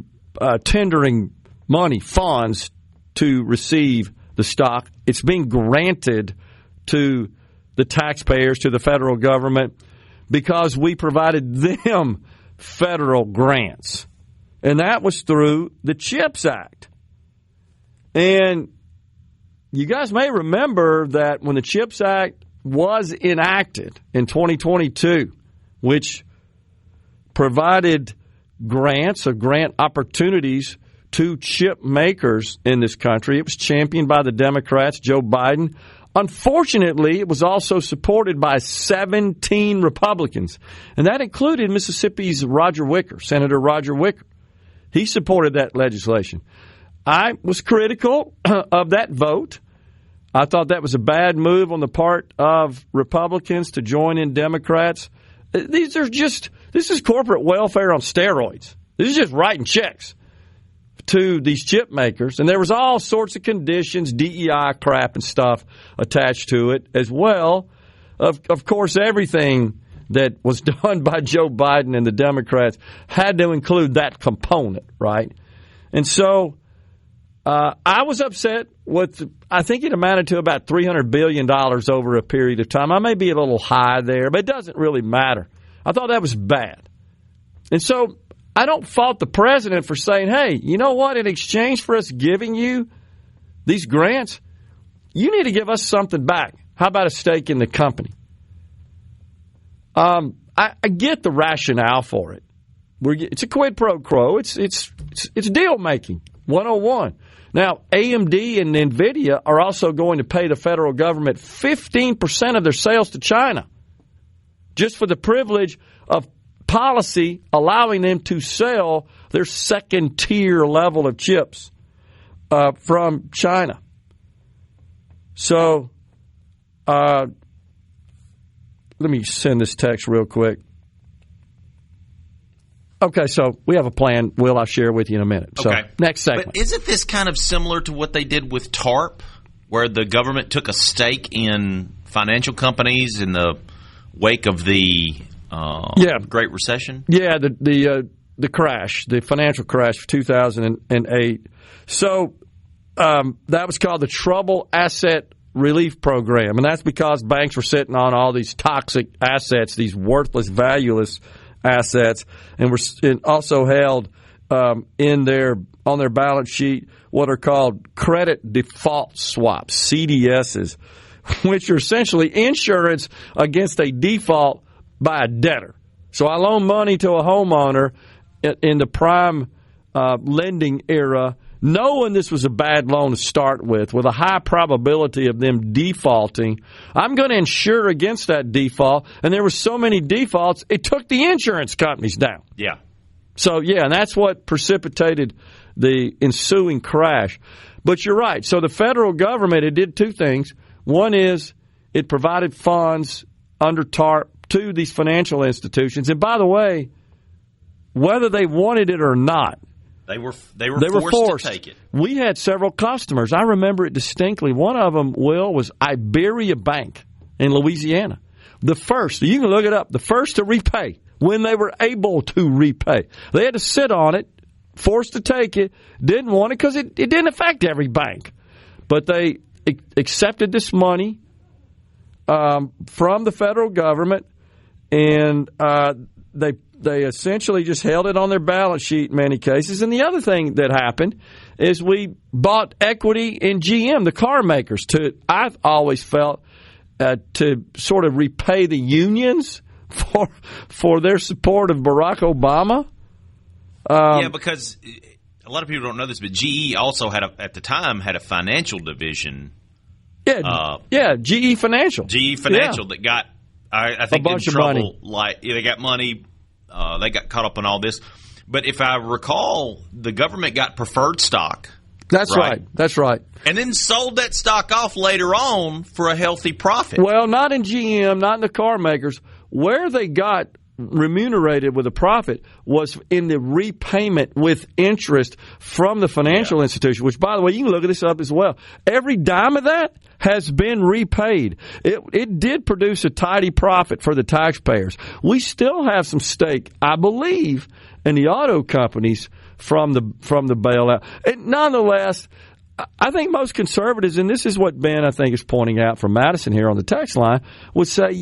tendering money, funds, to receive the stock. It's being granted to the taxpayers, to the federal government, because we provided them federal grants. And that was through the CHIPS Act. And you guys may remember that when the CHIPS Act was enacted in 2022, which provided grants or grant opportunities to chip makers in this country. It was championed by the Democrats, Joe Biden. Unfortunately, it was also supported by 17 Republicans, and that included Mississippi's Senator Roger Wicker. He supported that legislation. I was critical of that vote. I thought that was a bad move on the part of Republicans to join in Democrats. This is corporate welfare on steroids. This is just writing checks to these chip makers. And there was all sorts of conditions, DEI crap and stuff attached to it as well. Of course, everything that was done by Joe Biden and the Democrats had to include that component, right? And so I was upset with, I think it amounted to about $300 billion over a period of time. I may be a little high there, but it doesn't really matter. I thought that was bad. And so I don't fault the president for saying, hey, you know what? In exchange for us giving you these grants, you need to give us something back. How about a stake in the company? I get the rationale for it. It's a quid pro quo. It's deal making 101. Now, AMD and NVIDIA are also going to pay the federal government 15% of their sales to China just for the privilege of policy allowing them to sell their second-tier level of chips from China. So, let me send this text real quick. Okay, so we have a plan, Will, I'll share with you in a minute. So, okay. Next segment. But isn't this kind of similar to what they did with TARP, where the government took a stake in financial companies in the wake of the Great Recession? Yeah, the crash, the financial crash of 2008. So that was called the Trouble Asset Relief Program, and that's because banks were sitting on all these toxic assets, these worthless, valueless assets, and were also held on their balance sheet what are called credit default swaps, CDSs, which are essentially insurance against a default by a debtor. So I loan money to a homeowner in the prime lending era, knowing this was a bad loan to start with a high probability of them defaulting. I'm going to insure against that default, and there were so many defaults, it took the insurance companies down. Yeah. So, and that's what precipitated the ensuing crash. But you're right. So the federal government, it did two things. One is it provided funds under TARP to these financial institutions. And by the way, whether they wanted it or not, They were forced to take it. We had several customers. I remember it distinctly. One of them, Will, was Iberia Bank in Louisiana. The first, you can look it up, the first to repay when they were able to repay. They had to sit on it, forced to take it, didn't want it because it didn't affect every bank. But they accepted this money from the federal government, and they essentially just held it on their balance sheet in many cases. And the other thing that happened is we bought equity in GM, the car makers, I've always felt, to sort of repay the unions for their support of Barack Obama. Because a lot of people don't know this, but GE also at the time had a financial division. GE Financial. That got, I think, a bunch in trouble. Of money. They got money. They got caught up in all this. But if I recall, the government got preferred stock. That's right. That's right. And then sold that stock off later on for a healthy profit. Well, not in GM, not in the car makers. Where they got remunerated with a profit was in the repayment with interest from the financial institution, which, by the way, you can look this up as well. Every dime of that has been repaid. It did produce a tidy profit for the taxpayers. We still have some stake, I believe, in the auto companies from the bailout. And nonetheless, I think most conservatives, and this is what Ben, I think, is pointing out from Madison here on the text line, would say,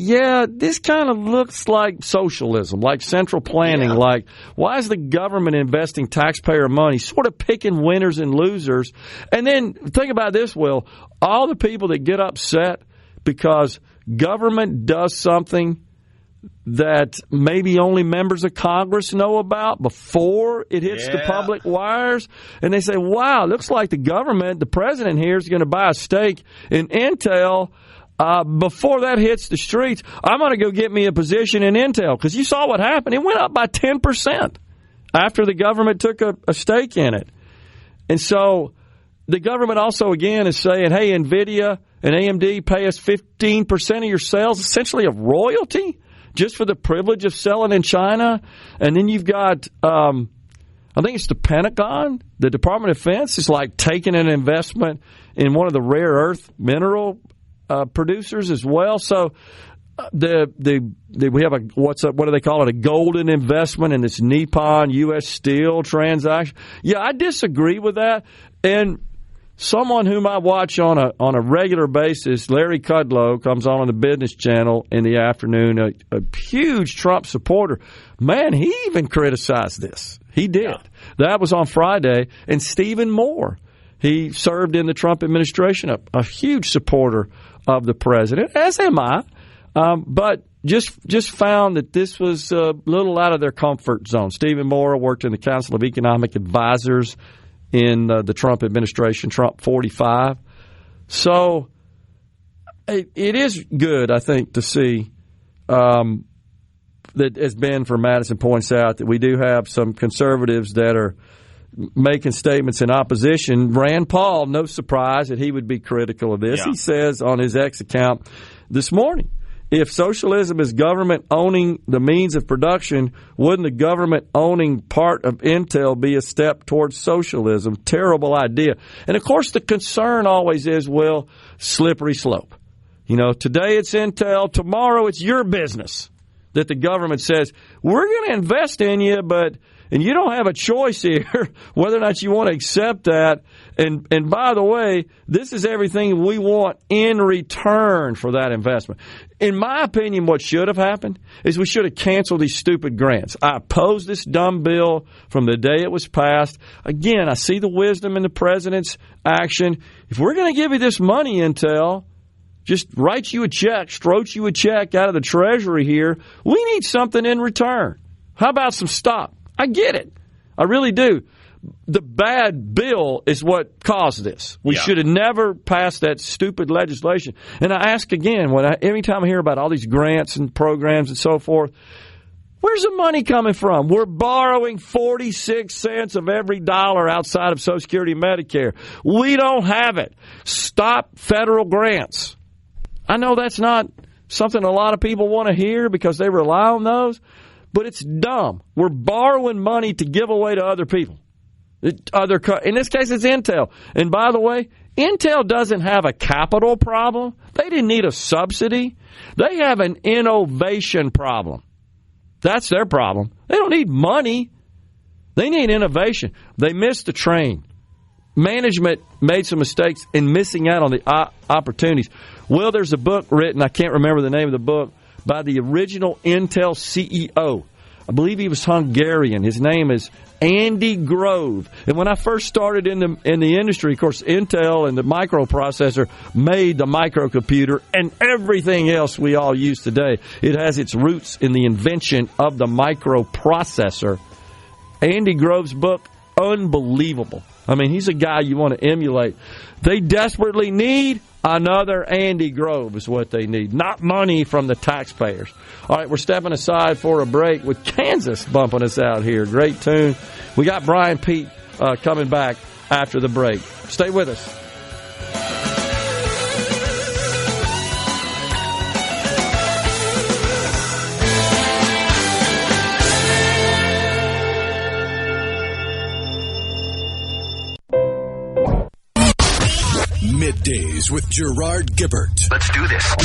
this kind of looks like socialism, like central planning, like why is the government investing taxpayer money, sort of picking winners and losers? And then think about this, Will, all the people that get upset because government does something that maybe only members of Congress know about before it hits the public wires. And they say, wow, looks like the government, the president here is going to buy a stake in Intel. Before that hits the streets, I'm going to go get me a position in Intel. Because you saw what happened. It went up by 10% after the government took a stake in it. And so the government also, again, is saying, hey, NVIDIA and AMD pay us 15% of your sales, essentially a royalty, just for the privilege of selling in China. And then you've got, I think it's the Pentagon, the Department of Defense is like taking an investment in one of the rare earth mineral producers as well. So we have what do they call it? A golden investment in this Nippon U.S. Steel transaction. Yeah, I disagree with that. And someone whom I watch on a regular basis, Larry Kudlow, comes on the Business Channel in the afternoon, a huge Trump supporter. Man, he even criticized this. He did. Yeah. That was on Friday. And Stephen Moore, he served in the Trump administration, a huge supporter of the president, as am I. But just found that this was a little out of their comfort zone. Stephen Moore worked in the Council of Economic Advisors in the Trump administration, Trump 45. So it is good, I think, to see that, as Ben from Madison points out, that we do have some conservatives that are making statements in opposition. Rand Paul, no surprise that he would be critical of this. Yeah. He says on his X account this morning, If socialism is government owning the means of production, wouldn't the government owning part of Intel be a step towards socialism? Terrible idea. And, of course, the concern always is, well, slippery slope. You know, today it's Intel, tomorrow it's your business that the government says, we're going to invest in you, and you don't have a choice here whether or not you want to accept that. And by the way, this is everything we want in return for that investment. In my opinion, what should have happened is we should have canceled these stupid grants. I opposed this dumb bill from the day it was passed. Again, I see the wisdom in the president's action. If we're going to give you this money, Intel, just write you a check, stroke you a check out of the Treasury here. We need something in return. How about some stock? I get it. I really do. The bad bill is what caused this. We should have never passed that stupid legislation. And I ask again, every time I hear about all these grants and programs and so forth, where's the money coming from? We're borrowing 46 cents of every dollar outside of Social Security and Medicare. We don't have it. Stop federal grants. I know that's not something a lot of people want to hear because they rely on those, but it's dumb. We're borrowing money to give away to other people. In this case, it's Intel. And by the way, Intel doesn't have a capital problem. They didn't need a subsidy. They have an innovation problem. That's their problem. They don't need money. They need innovation. They missed the train. Management made some mistakes in missing out on the opportunities. Well, there's a book written, I can't remember the name of the book, by the original Intel CEO. I believe he was Hungarian. His name is Andy Grove. And when I first started in the industry, of course, Intel and the microprocessor made the microcomputer and everything else we all use today. It has its roots in the invention of the microprocessor. Andy Grove's book, unbelievable. I mean, he's a guy you want to emulate. They desperately need another Andy Grove is what they need, not money from the taxpayers. All right, we're stepping aside for a break with Kansas bumping us out here. Great tune. We got Brian Pete coming back after the break. Stay with us. Middays with Gerard Gibert. Let's do this.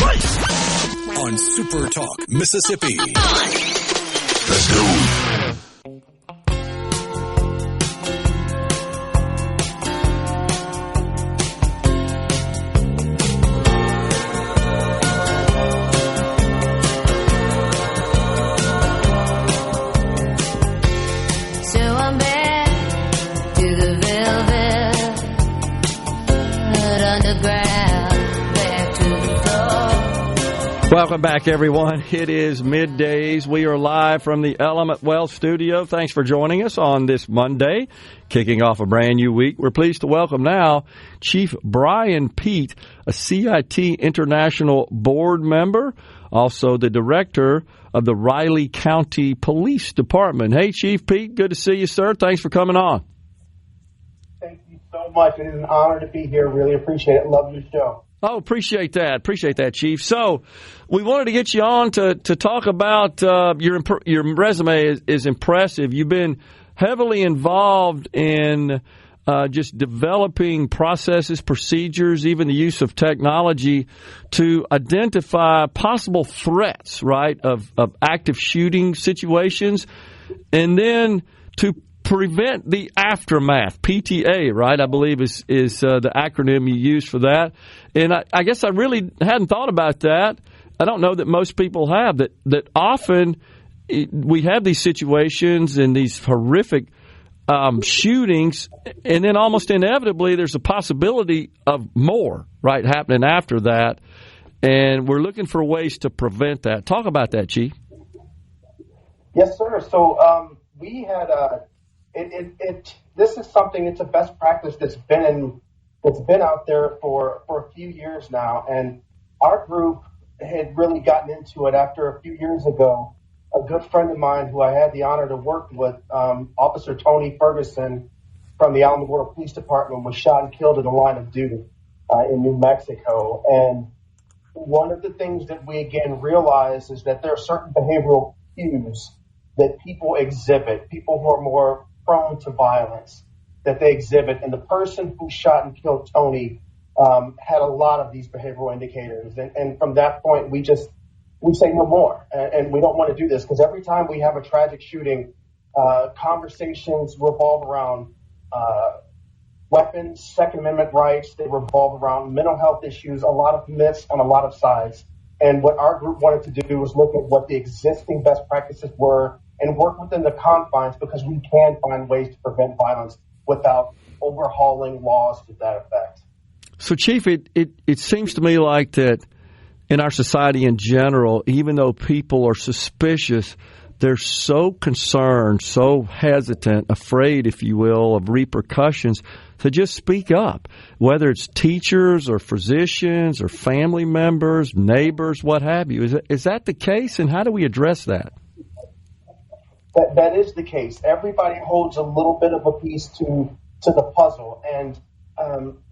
On SuperTalk Mississippi. Let's go. Welcome back, everyone. It is Middays. We are live from the Element Wealth Studio. Thanks for joining us on this Monday, kicking off a brand new week. We're pleased to welcome now Chief Brian Pete, a CIT International board member, also the director of the Riley County Police Department. Hey, Chief Pete, good to see you, sir. Thanks for coming on. Thank you so much. It is an honor to be here. Really appreciate it. Love your show. Oh, appreciate that. Appreciate that, Chief. So we wanted to get you on to talk about your resume is impressive. You've been heavily involved in just developing processes, procedures, even the use of technology to identify possible threats, right, of active shooting situations, and then to prevent the aftermath. PTA, right, I believe is the acronym you use for that. And I guess I really hadn't thought about that. I don't know that most people have, that often we have these situations and these horrific shootings, and then almost inevitably there's a possibility of more, right, happening after that. And we're looking for ways to prevent that. Talk about that, Chief. Yes, sir. So we had this is something. It's a best practice that's been out there for a few years now, and our group had really gotten into it after a few years ago. A good friend of mine who I had the honor to work with, Officer Tony Ferguson from the Alamogordo Police Department, was shot and killed in the line of duty in New Mexico. And one of the things that we again realize is that there are certain behavioral cues that people exhibit, people who are more prone to violence, that they exhibit. And the person who shot and killed Tony had a lot of these behavioral indicators. And from that point, we say no more. And we don't want to do this because every time we have a tragic shooting, conversations revolve around weapons, Second Amendment rights. They revolve around mental health issues, a lot of myths on a lot of sides. And what our group wanted to do was look at what the existing best practices were and work within the confines because we can find ways to prevent violence without overhauling laws to that effect. So, Chief, it seems to me like that in our society in general, even though people are suspicious, they're so concerned, so hesitant, afraid, if you will, of repercussions to just speak up, whether it's teachers or physicians or family members, neighbors, what have you. Is that the case, and how do we address that? That is the case. Everybody holds a little bit of a piece to the puzzle, and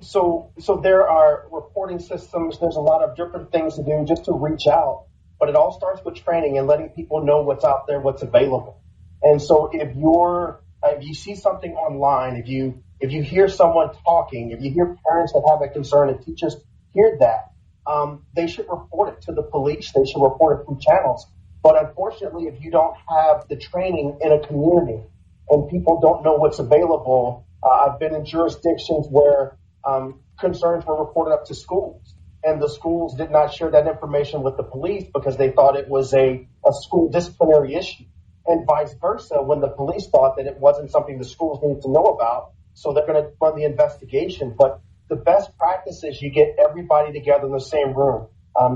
so there are reporting systems. There's a lot of different things to do just to reach out. But it all starts with training and letting people know what's out there, what's available. And so if you see something online, if you hear someone talking, if you hear parents that have a concern and teachers hear that, they should report it to the police. They should report it through channels. But unfortunately, if you don't have the training in a community and people don't know what's available, I've been in jurisdictions where concerns were reported up to schools. And the schools did not share that information with the police because they thought it was a school disciplinary issue. And vice versa, when the police thought that it wasn't something the schools needed to know about, so they're going to run the investigation. But the best practice is you get everybody together in the same room.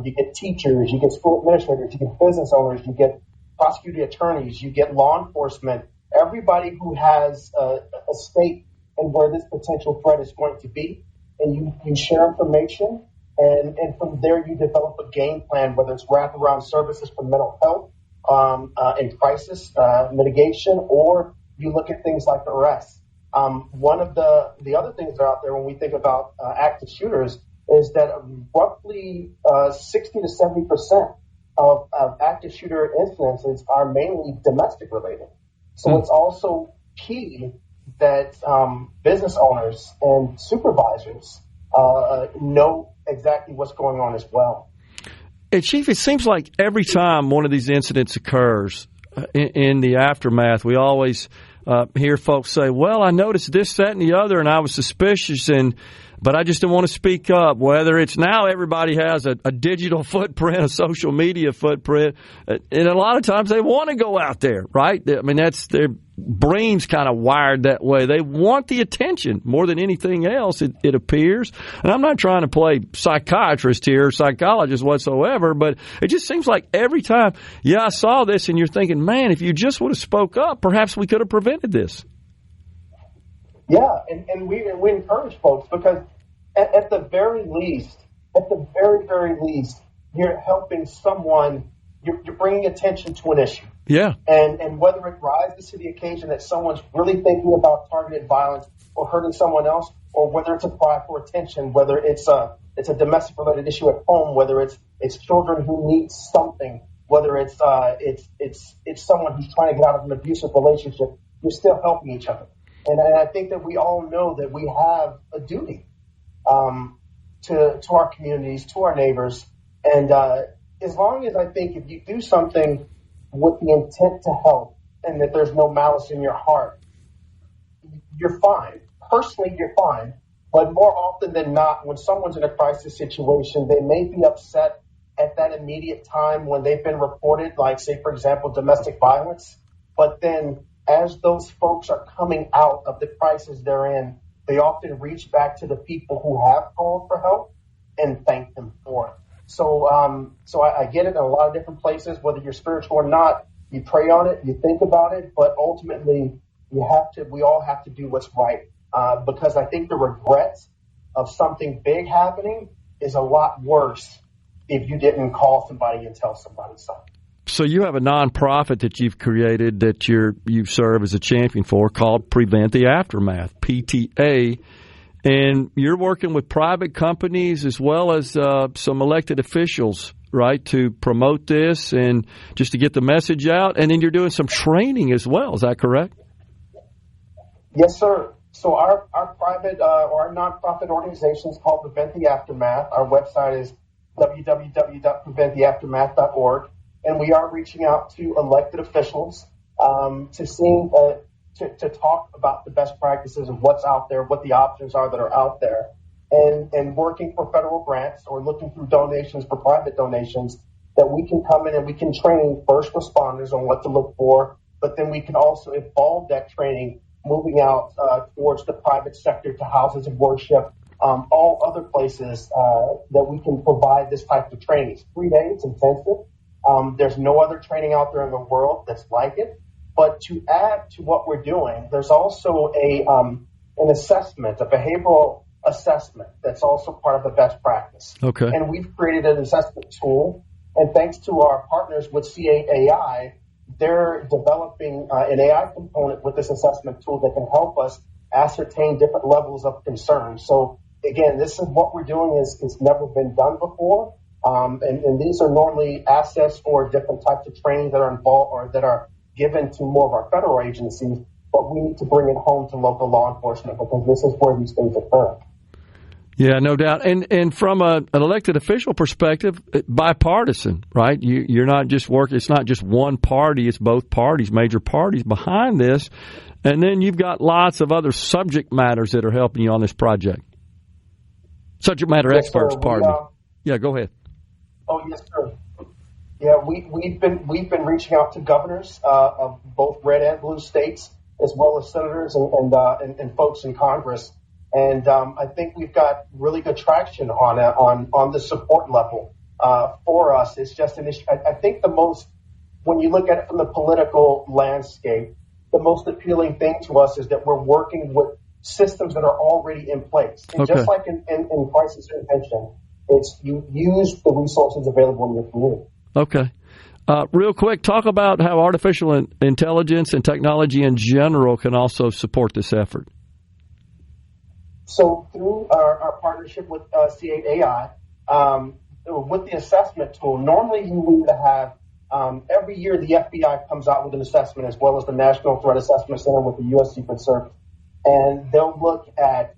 You get teachers, you get school administrators, you get business owners, you get prosecuting attorneys, you get law enforcement, everybody who has a stake in where this potential threat is going to be. And you share information. And from there, you develop a game plan, whether it's wraparound services for mental health and crisis mitigation, or you look at things like arrests. One of the other things that are out there when we think about active shooters is that roughly 60 to 70% of active shooter incidences are mainly domestic related. So it's also key that business owners and supervisors know exactly what's going on as well. Hey, Chief, it seems like every time one of these incidents occurs in the aftermath, we always hear folks say, well, I noticed this, that, and the other, and I was suspicious, but I just didn't want to speak up. Whether it's now everybody has a digital footprint, a social media footprint, and a lot of times they want to go out there, right? I mean, that's their brain's kind of wired that way. They want the attention more than anything else, it appears. And I'm not trying to play psychiatrist here, or psychologist whatsoever, but it just seems like every time, I saw this, and you're thinking, man, if you just would have spoke up, perhaps we could have prevented this. Yeah, and we encourage folks because at the very least, very least, you're helping someone, you're bringing attention to an issue. Yeah. And whether it rises to the occasion that someone's really thinking about targeted violence or hurting someone else, or whether it's a cry for attention, whether it's a domestic related issue at home, whether it's children who need something, whether it's someone who's trying to get out of an abusive relationship, you're still helping each other. And I think that we all know that we have a duty to our communities, to our neighbors. And as long as I think if you do something with the intent to help and that there's no malice in your heart, you're fine. Personally, you're fine. But more often than not, when someone's in a crisis situation, they may be upset at that immediate time when they've been reported, like, say, for example, domestic violence. But then as those folks are coming out of the crisis they're in, they often reach back to the people who have called for help and thank them for it. So I get it in a lot of different places, whether you're spiritual or not. You pray on it, you think about it, but ultimately we all have to do what's right. Because I think the regret of something big happening is a lot worse if you didn't call somebody and tell somebody something. So you have a nonprofit that you've created that you serve as a champion for called Prevent the Aftermath, PTA. And you're working with private companies as well as some elected officials, right, to promote this and just to get the message out. And then you're doing some training as well. Is that correct? Yes, sir. So our private or our nonprofit organization is called Prevent the Aftermath. Our website is www.preventtheaftermath.org. And we are reaching out to elected officials to talk about the best practices of what's out there, what the options are that are out there, and working for federal grants or looking through donations for private donations that we can come in and we can train first responders on what to look for, but then we can also evolve that training moving out towards the private sector to houses of worship, all other places that we can provide this type of training. It's 3 days intensive. There's no other training out there in the world that's like it. But to add to what we're doing, there's also an assessment, a behavioral assessment that's also part of the best practice. Okay. And we've created an assessment tool. And thanks to our partners with C8 AI, they're developing an AI component with this assessment tool that can help us ascertain different levels of concern. So again, this is what we're doing is never been done before. And these are normally assets or different types of training that are involved or that are given to more of our federal agencies, but we need to bring it home to local law enforcement because this is where these things occur. Yeah, no doubt. And from an elected official perspective, bipartisan, right? You're not just working. It's not just one party. It's both parties, major parties behind this. And then you've got lots of other subject matters that are helping you on this project. Subject matter experts, pardon me. Yeah, go ahead. Oh, yes, sir. Yeah, we've been reaching out to governors of both red and blue states, as well as senators and folks in Congress, and I think we've got really good traction on the support level for us. It's just an issue. I think when you look at it from the political landscape, the most appealing thing to us is that we're working with systems that are already in place, and just like in crisis intervention, it's you use the resources available in your community. Okay. Real quick, talk about how artificial intelligence and technology in general can also support this effort. So through our partnership with C8 AI, with the assessment tool, normally you need to have, every year the FBI comes out with an assessment as well as the National Threat Assessment Center with the U.S. Secret Service. And they'll look at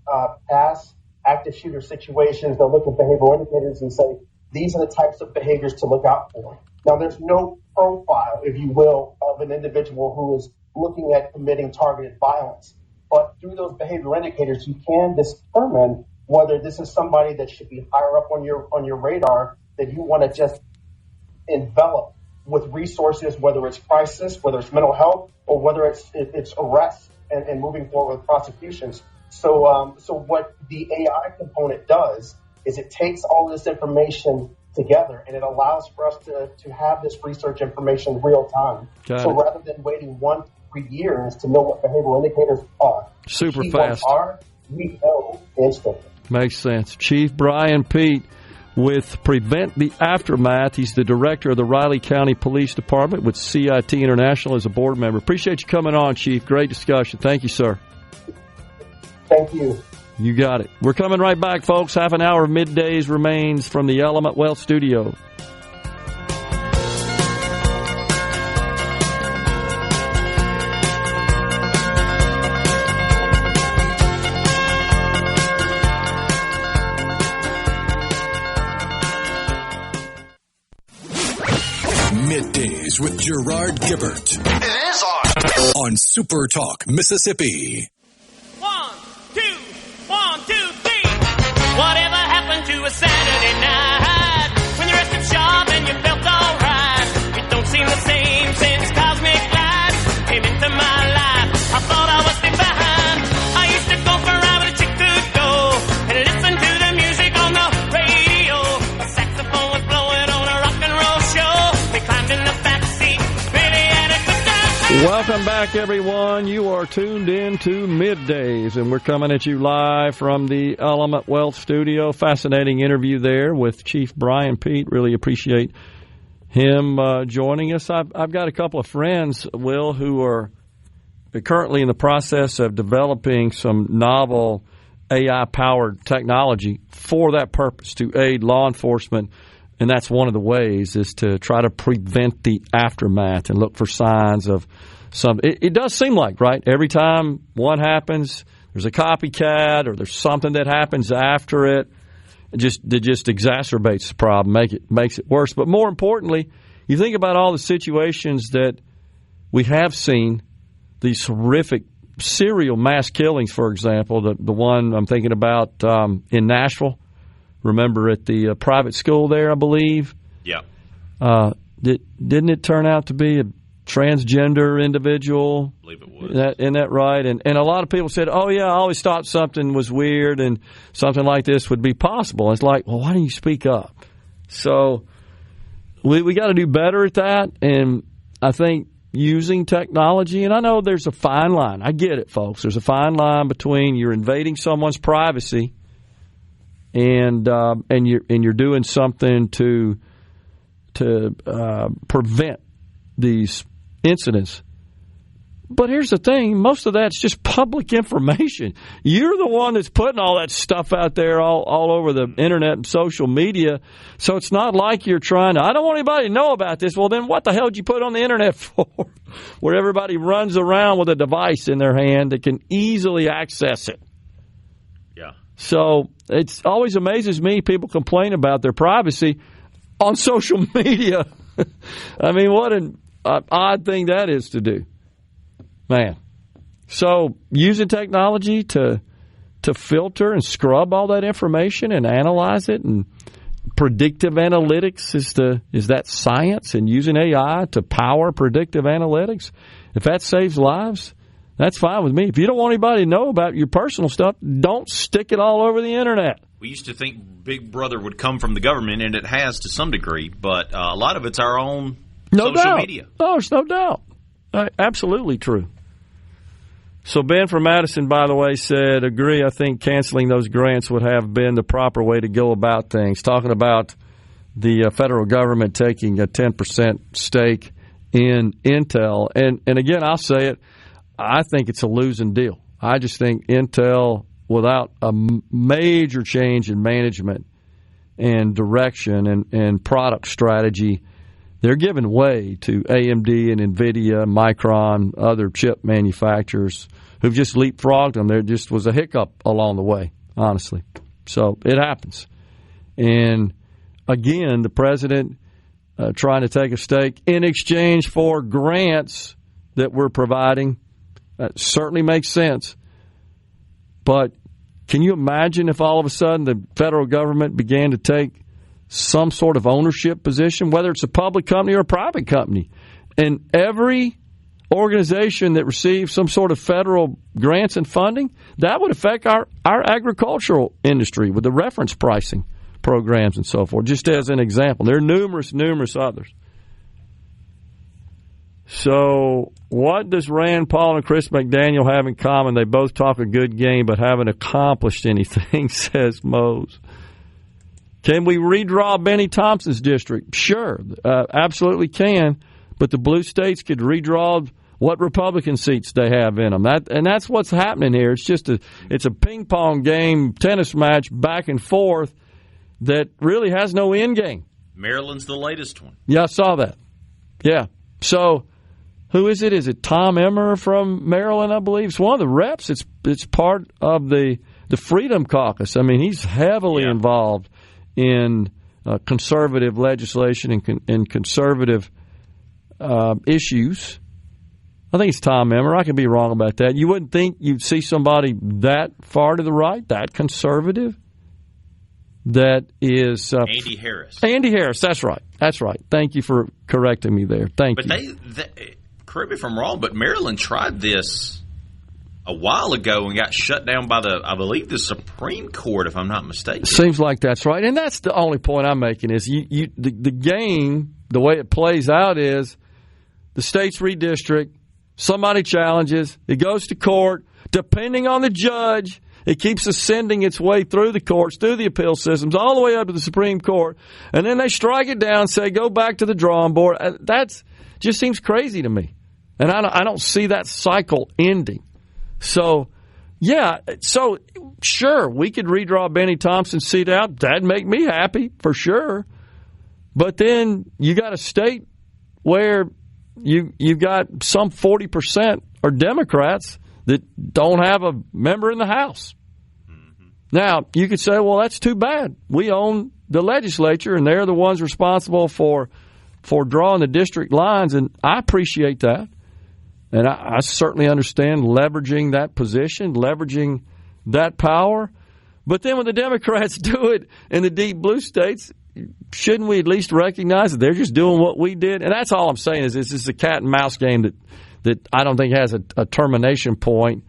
past active shooter situations. They'll look at behavioral indicators and say, these are the types of behaviors to look out for. Now, there's no profile, if you will, of an individual who is looking at committing targeted violence. But through those behavioral indicators, you can determine whether this is somebody that should be higher up on your radar that you want to just envelop with resources, whether it's crisis, whether it's mental health, or whether it's arrest and moving forward with prosecutions. So what the AI component does is it takes all this information together and it allows for us to have this research information real time. Rather than waiting 1-3 years to know what behavioral indicators are, super fast, we know instantly. Makes sense. Chief Brian Peet with Prevent the Aftermath. He's the director of the Riley County Police Department with CIT International as a board member. Appreciate you coming on, Chief. Great discussion. Thank you, sir. Thank you. You got it. We're coming right back, folks. Half an hour of Middays remains from the Element Wealth Studio. Middays with Gerard Gibert. It is on SuperTalk Mississippi. 1, 2, 1, 2, 3. Whatever happened to a Saturday night when you rested sharp and you felt alright? It don't seem the same since cosmic lights came into my life. I thought I was divine. I used to go for a ride with a chick to go and listen to the music on the radio. A saxophone was blowing on a rock and roll show. We climbed in the backseat, really had a good time. Welcome back, everyone. You are tuned in to Middays, and we're coming at you live from the Element Wealth Studio. Fascinating interview there with Chief Brian Peet. Really appreciate him joining us. I've got a couple of friends, Will, who are currently in the process of developing some novel AI-powered technology for that purpose, to aid law enforcement. And that's one of the ways, is to try to prevent the aftermath and look for signs of some. It does seem like, right, every time one happens, there's a copycat or there's something that happens after it. It just exacerbates the problem, makes it worse. But more importantly, you think about all the situations that we have seen, these horrific serial mass killings, for example, the one I'm thinking about in Nashville. Remember at the private school there, I believe? Yeah. Didn't it turn out to be a transgender individual? I believe it was. Isn't that right? And a lot of people said, oh, yeah, I always thought something was weird and something like this would be possible. It's like, well, why don't you speak up? So we got to do better at that. And I think using technology, and I know there's a fine line. I get it, folks. There's a fine line between you're invading someone's privacy and you're doing something to prevent these incidents. But here's the thing, most of that's just public information. You're the one that's putting all that stuff out there all over the internet and social media. So it's not like you're trying to, I don't want anybody to know about this. Well, then what the hell did you put it on the internet for? Where everybody runs around with a device in their hand that can easily access it. Yeah. So it always amazes me, people complain about their privacy on social media. I mean, what an odd thing that is to do. Man. So using technology to filter and scrub all that information and analyze it, and predictive analytics is that science, and using AI to power predictive analytics, if that saves lives, that's fine with me. If you don't want anybody to know about your personal stuff, don't stick it all over the internet. We used to think Big Brother would come from the government, and it has to some degree, but a lot of it's our own social media. Oh, there's no doubt. Absolutely true. So Ben from Madison, by the way, said, agree, I think canceling those grants would have been the proper way to go about things. Talking about the federal government taking a 10% stake in Intel. And again, I'll say it, I think it's a losing deal. I just think Intel, without a major change in management and direction and product strategy, they're giving way to AMD and NVIDIA, Micron, other chip manufacturers who've just leapfrogged them. There just was a hiccup along the way, honestly. So it happens. And again, the president trying to take a stake in exchange for grants that we're providing certainly makes sense. But can you imagine if all of a sudden the federal government began to take some sort of ownership position, whether it's a public company or a private company, and every organization that receives some sort of federal grants and funding, that would affect our agricultural industry with the reference pricing programs and so forth, just as an example. There are numerous others. So what does Rand Paul and Chris McDaniel have in common? They both talk a good game but haven't accomplished anything, says Mose. Can we redraw Benny Thompson's district? Sure, absolutely can. But the blue states could redraw what Republican seats they have in them. That's what's happening here. It's just it's a ping pong game, tennis match back and forth that really has no end game. Maryland's the latest one. Yeah, I saw that. Yeah. So who is it? Is it Tom Emmer from Maryland, I believe? It's one of the reps. It's part of the Freedom Caucus. I mean, he's heavily involved in conservative legislation and conservative issues. I think it's Tom Emmer. I could be wrong about that. You wouldn't think you'd see somebody that far to the right, that conservative, that is... Andy Harris. Andy Harris, that's right. That's right. Thank you for correcting me there. Thank you. But correct me if I'm wrong, but Maryland tried this a while ago and got shut down by I believe the Supreme Court, if I'm not mistaken. Seems like that's right. And that's the only point I'm making is the game, the way it plays out is the states redistrict, somebody challenges, it goes to court, depending on the judge, it keeps ascending its way through the courts, through the appeal systems, all the way up to the Supreme Court, and then they strike it down, say go back to the drawing board. That just seems crazy to me. And I don't see that cycle ending. So, Yeah, so sure, we could redraw Benny Thompson's seat out. That'd make me happy, for sure. But then you got a state where you've got some 40% are Democrats that don't have a member in the House. Mm-hmm. Now, you could say, well, that's too bad. We own the legislature, and they're the ones responsible for drawing the district lines, and I appreciate that. And I certainly understand leveraging that position, leveraging that power. But then when the Democrats do it in the deep blue states, shouldn't we at least recognize that they're just doing what we did? And that's all I'm saying is this is a cat and mouse game that I don't think has a termination point.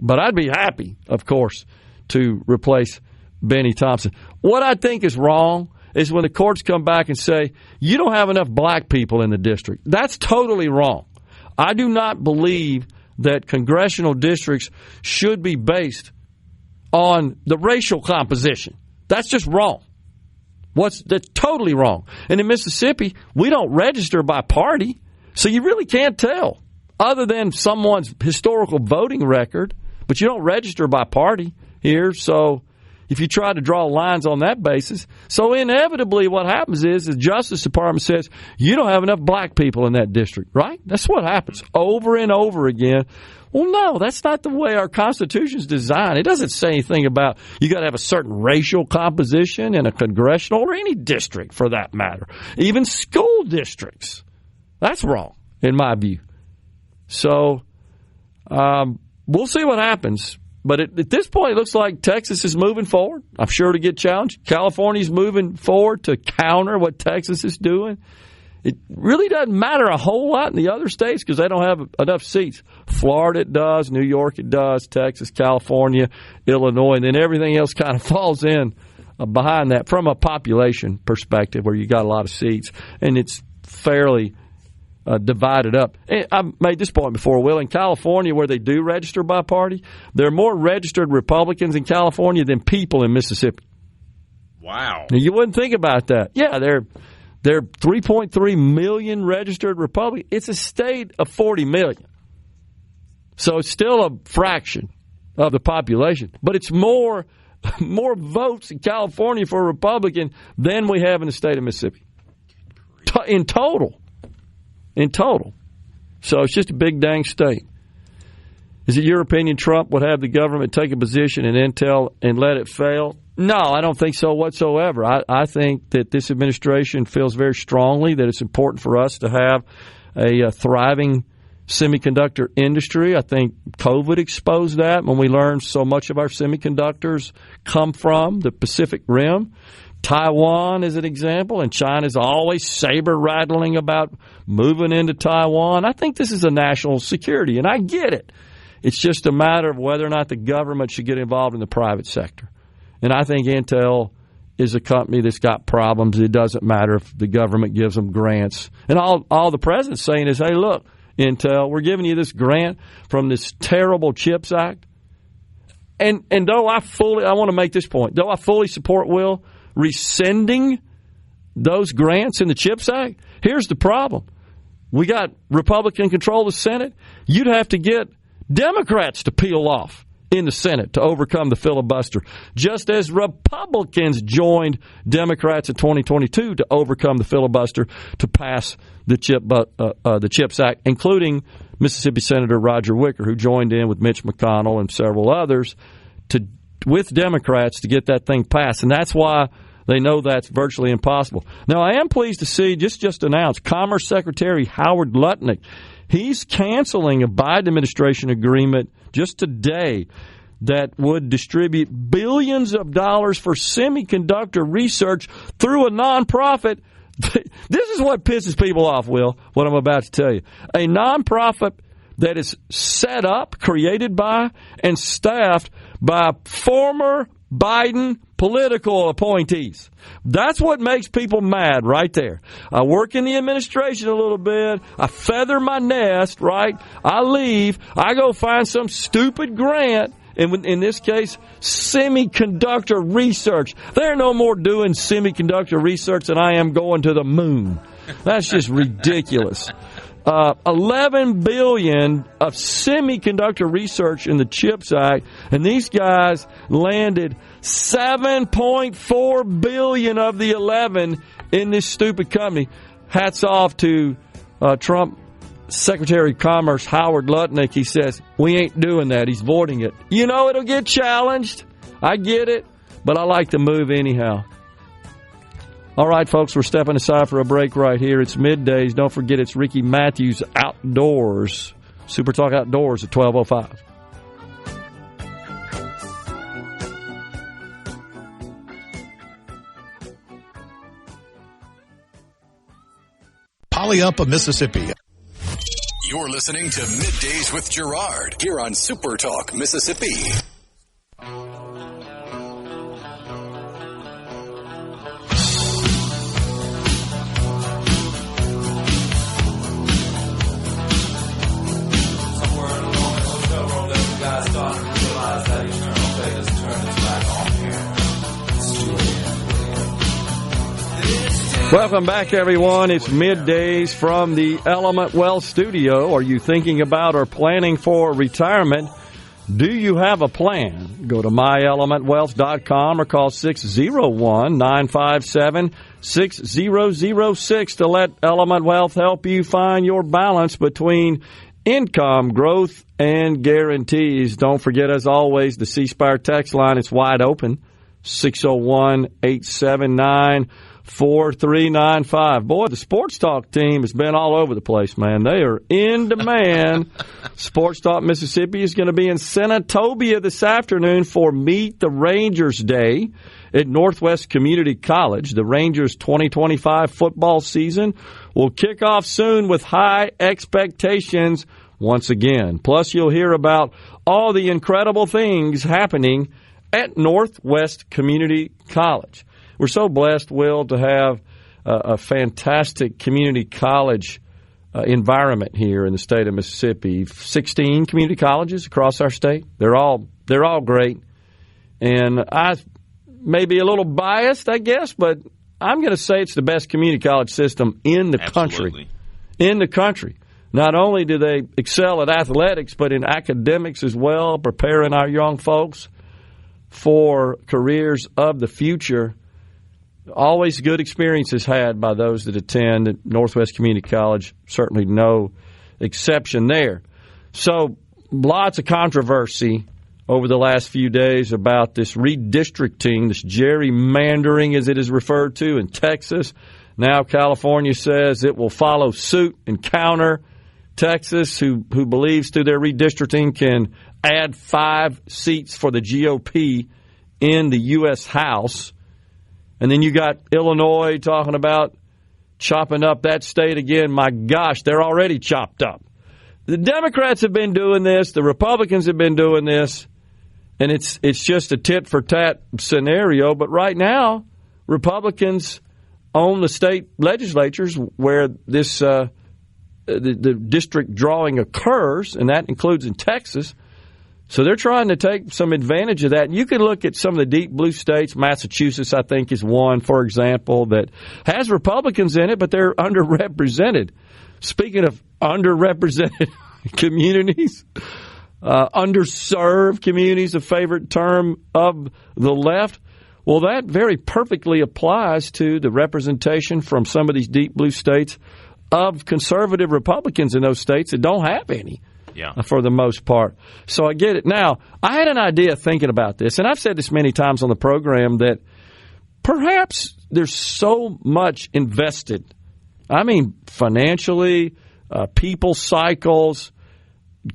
But I'd be happy, of course, to replace Benny Thompson. What I think is wrong is when the courts come back and say, you don't have enough black people in the district. That's totally wrong. I do not believe that congressional districts should be based on the racial composition. That's just wrong. That's totally wrong. And in Mississippi, we don't register by party, so you really can't tell, other than someone's historical voting record, but you don't register by party here, so if you try to draw lines on that basis. So inevitably what happens is the Justice Department says, you don't have enough black people in that district, right? That's what happens over and over again. Well, no, that's not the way our Constitution's designed. It doesn't say anything about you got to have a certain racial composition in a congressional or any district for that matter, even school districts. That's wrong, in my view. So we'll see what happens. But at this point, it looks like Texas is moving forward. I'm sure to get challenged. California's moving forward to counter what Texas is doing. It really doesn't matter a whole lot in the other states because they don't have enough seats. Florida it does, New York it does, Texas, California, Illinois, and then everything else kind of falls in behind that from a population perspective where you got a lot of seats. And it's fairly divided up. And I've made this point before, Will. In California, where they do register by party, there are more registered Republicans in California than people in Mississippi. Wow. Now, you wouldn't think about that. Yeah, they're 3.3 million registered Republicans. It's a state of 40 million. So it's still a fraction of the population. But it's more votes in California for a Republican than we have in the state of Mississippi. In total. So it's just a big dang state. Is it your opinion Trump would have the government take a position in Intel and let it fail? No, I don't think so whatsoever. I think that this administration feels very strongly that it's important for us to have a thriving semiconductor industry. I think COVID exposed that when we learned so much of our semiconductors come from the Pacific Rim. Taiwan is an example, and China's always saber-rattling about moving into Taiwan. I think this is a national security, and I get it. It's just a matter of whether or not the government should get involved in the private sector. And I think Intel is a company that's got problems. It doesn't matter if the government gives them grants. And all the president's saying is, hey, look, Intel, we're giving you this grant from this terrible CHIPS Act. And though I want to make this point, though I fully support, Will, rescinding those grants in the CHIPS Act, here's the problem. We got Republican control of the Senate. You'd have to get Democrats to peel off in the Senate to overcome the filibuster, just as Republicans joined Democrats in 2022 to overcome the filibuster to pass the CHIPS Act, including Mississippi Senator Roger Wicker, who joined in with Mitch McConnell and several others with Democrats to get that thing passed. And that's why they know that's virtually impossible. Now, I am pleased to see, just announced, Commerce Secretary Howard Lutnick, he's canceling a Biden administration agreement just today that would distribute billions of dollars for semiconductor research through a nonprofit. This is what pisses people off, Will, what I'm about to tell you. A nonprofit that is set up, created by, and staffed by former Biden political appointees. That's what makes people mad right there. I work in the administration a little bit. I feather my nest, right? I leave. I go find some stupid grant. In this case, semiconductor research. They're no more doing semiconductor research than I am going to the moon. That's just ridiculous. $11 billion of semiconductor research in the CHIPS Act, and these guys landed $7.4 billion of the 11 in this stupid company. Hats off to Trump Secretary of Commerce Howard Lutnick. He says, we ain't doing that. He's voiding it. You know it'll get challenged. I get it, but I like the move anyhow. All right, folks, we're stepping aside for a break right here. It's Middays. Don't forget, it's Ricky Matthews Outdoors. Super Talk Outdoors at 12:05. Polyumpa, Mississippi. You're listening to Middays with Gerard here on SuperTalk Mississippi. Welcome back, everyone. It's Middays from the Element Wealth Studio. Are you thinking about or planning for retirement? Do you have a plan? Go to myelementwealth.com or call 601-957-6006 to let Element Wealth help you find your balance between income, growth, and guarantees. Don't forget, as always, the C-Spire text line is wide open, 601-879-4395. Boy, the Sports Talk team has been all over the place, man. They are in demand. Sports Talk Mississippi is going to be in Senatobia this afternoon for Meet the Rangers Day at Northwest Community College. The Rangers 2025 football season will kick off soon with high expectations once again. Plus, you'll hear about all the incredible things happening at Northwest Community College. We're so blessed, Will, to have a fantastic community college environment here in the state of Mississippi. 16 community colleges across our state. They're all great. And I may be a little biased, I guess, but I'm going to say it's the best community college system in the country. In the country. Not only do they excel at athletics, but in academics as well, preparing our young folks for careers of the future. Always good experiences had by those that attend at Northwest Community College. Certainly no exception there. So lots of controversy over the last few days about this redistricting, this gerrymandering as it is referred to in Texas. Now California says it will follow suit and counter Texas, who believes through their redistricting can add 5 seats for the GOP in the U.S. House. And then you got Illinois talking about chopping up that state again. My gosh, they're already chopped up. The Democrats have been doing this. The Republicans have been doing this. And it's just a tit-for-tat scenario. But right now, Republicans own the state legislatures where this the district drawing occurs, and that includes in Texas. So they're trying to take some advantage of that. And you can look at some of the deep blue states. Massachusetts, I think, is one, for example, that has Republicans in it, but they're underrepresented. Speaking of underrepresented communities, underserved communities, a favorite term of the left, well, that very perfectly applies to the representation from some of these deep blue states of conservative Republicans in those states that don't have any. Yeah. For the most part. So I get it. Now, I had an idea thinking about this, and I've said this many times on the program, that perhaps there's so much invested. I mean, financially, people cycles,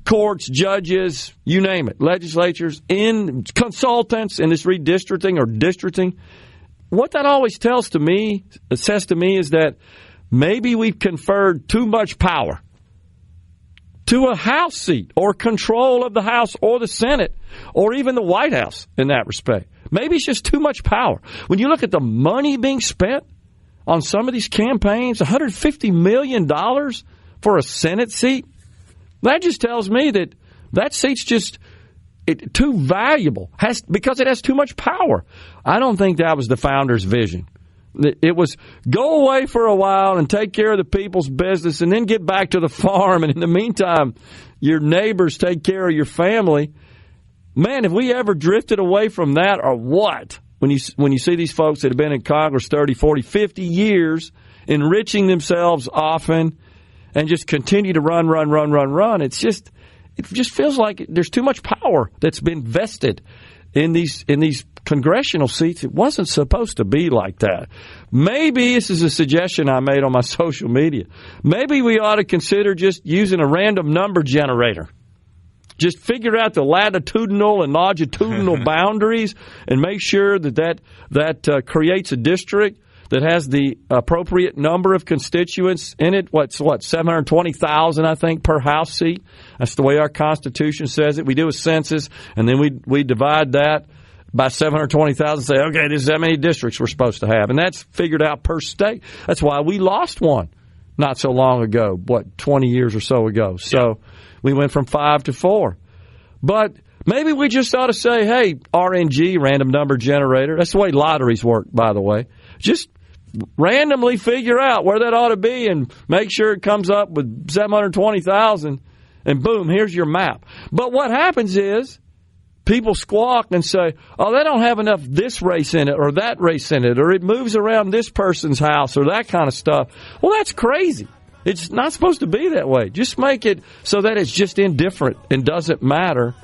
courts, judges, you name it, legislatures, in consultants in this redistricting or districting. What that always says to me is that maybe we've conferred too much power to a House seat or control of the House or the Senate or even the White House in that respect. Maybe it's just too much power. When you look at the money being spent on some of these campaigns, $150 million for a Senate seat, that just tells me that that seat's just too valuable because it has too much power. I don't think that was the founder's vision. It was go away for a while and take care of the people's business and then get back to the farm. And in the meantime, your neighbors take care of your family. Man, have we ever drifted away from that or what? When you see these folks that have been in Congress 30, 40, 50 years, enriching themselves often, and just continue to run. It just feels like there's too much power that's been vested in these congressional seats. It wasn't supposed to be like that. Maybe this is a suggestion I made on my social media. Maybe we ought to consider just using a random number generator. Just figure out the latitudinal and longitudinal boundaries and make sure that creates a district that has the appropriate number of constituents in it. 720,000, I think, per House seat. That's the way our Constitution says it. We do a census, and then we divide that by 720,000 and say, okay, this is how many districts we're supposed to have. And that's figured out per state. That's why we lost one not so long ago, 20 years or so ago. So we went from 5 to 4. But maybe we just ought to say, hey, RNG, random number generator. That's the way lotteries work, by the way. Just randomly figure out where that ought to be and make sure it comes up with 720,000, and boom, here's your map. But what happens is people squawk and say, oh, they don't have enough this race in it or that race in it, or it moves around this person's house or that kind of stuff. Well, that's crazy. It's not supposed to be that way. Just make it so that it's just indifferent and doesn't matter.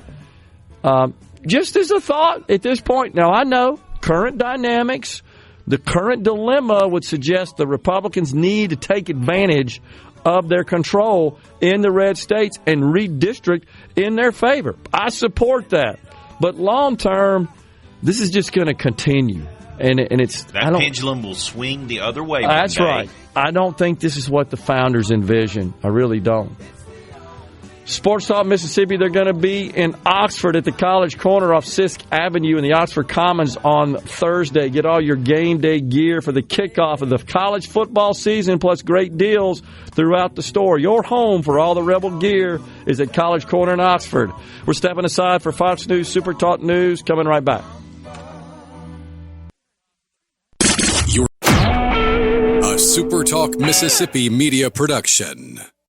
Just as a thought at this point. Now, I know current dynamics, the current dilemma would suggest the Republicans need to take advantage of their control in the red states and redistrict in their favor. I support that. But long term, this is just going to continue. And it's that pendulum will swing the other way. That's right. I don't think this is what the founders envisioned. I really don't. Sports Talk Mississippi, they're going to be in Oxford at the College Corner off Sisk Avenue in the Oxford Commons on Thursday. Get all your game day gear for the kickoff of the college football season, plus great deals throughout the store. Your home for all the Rebel gear is at College Corner in Oxford. We're stepping aside for Fox News Super Talk News. Coming right back. A SuperTalk Mississippi Media production.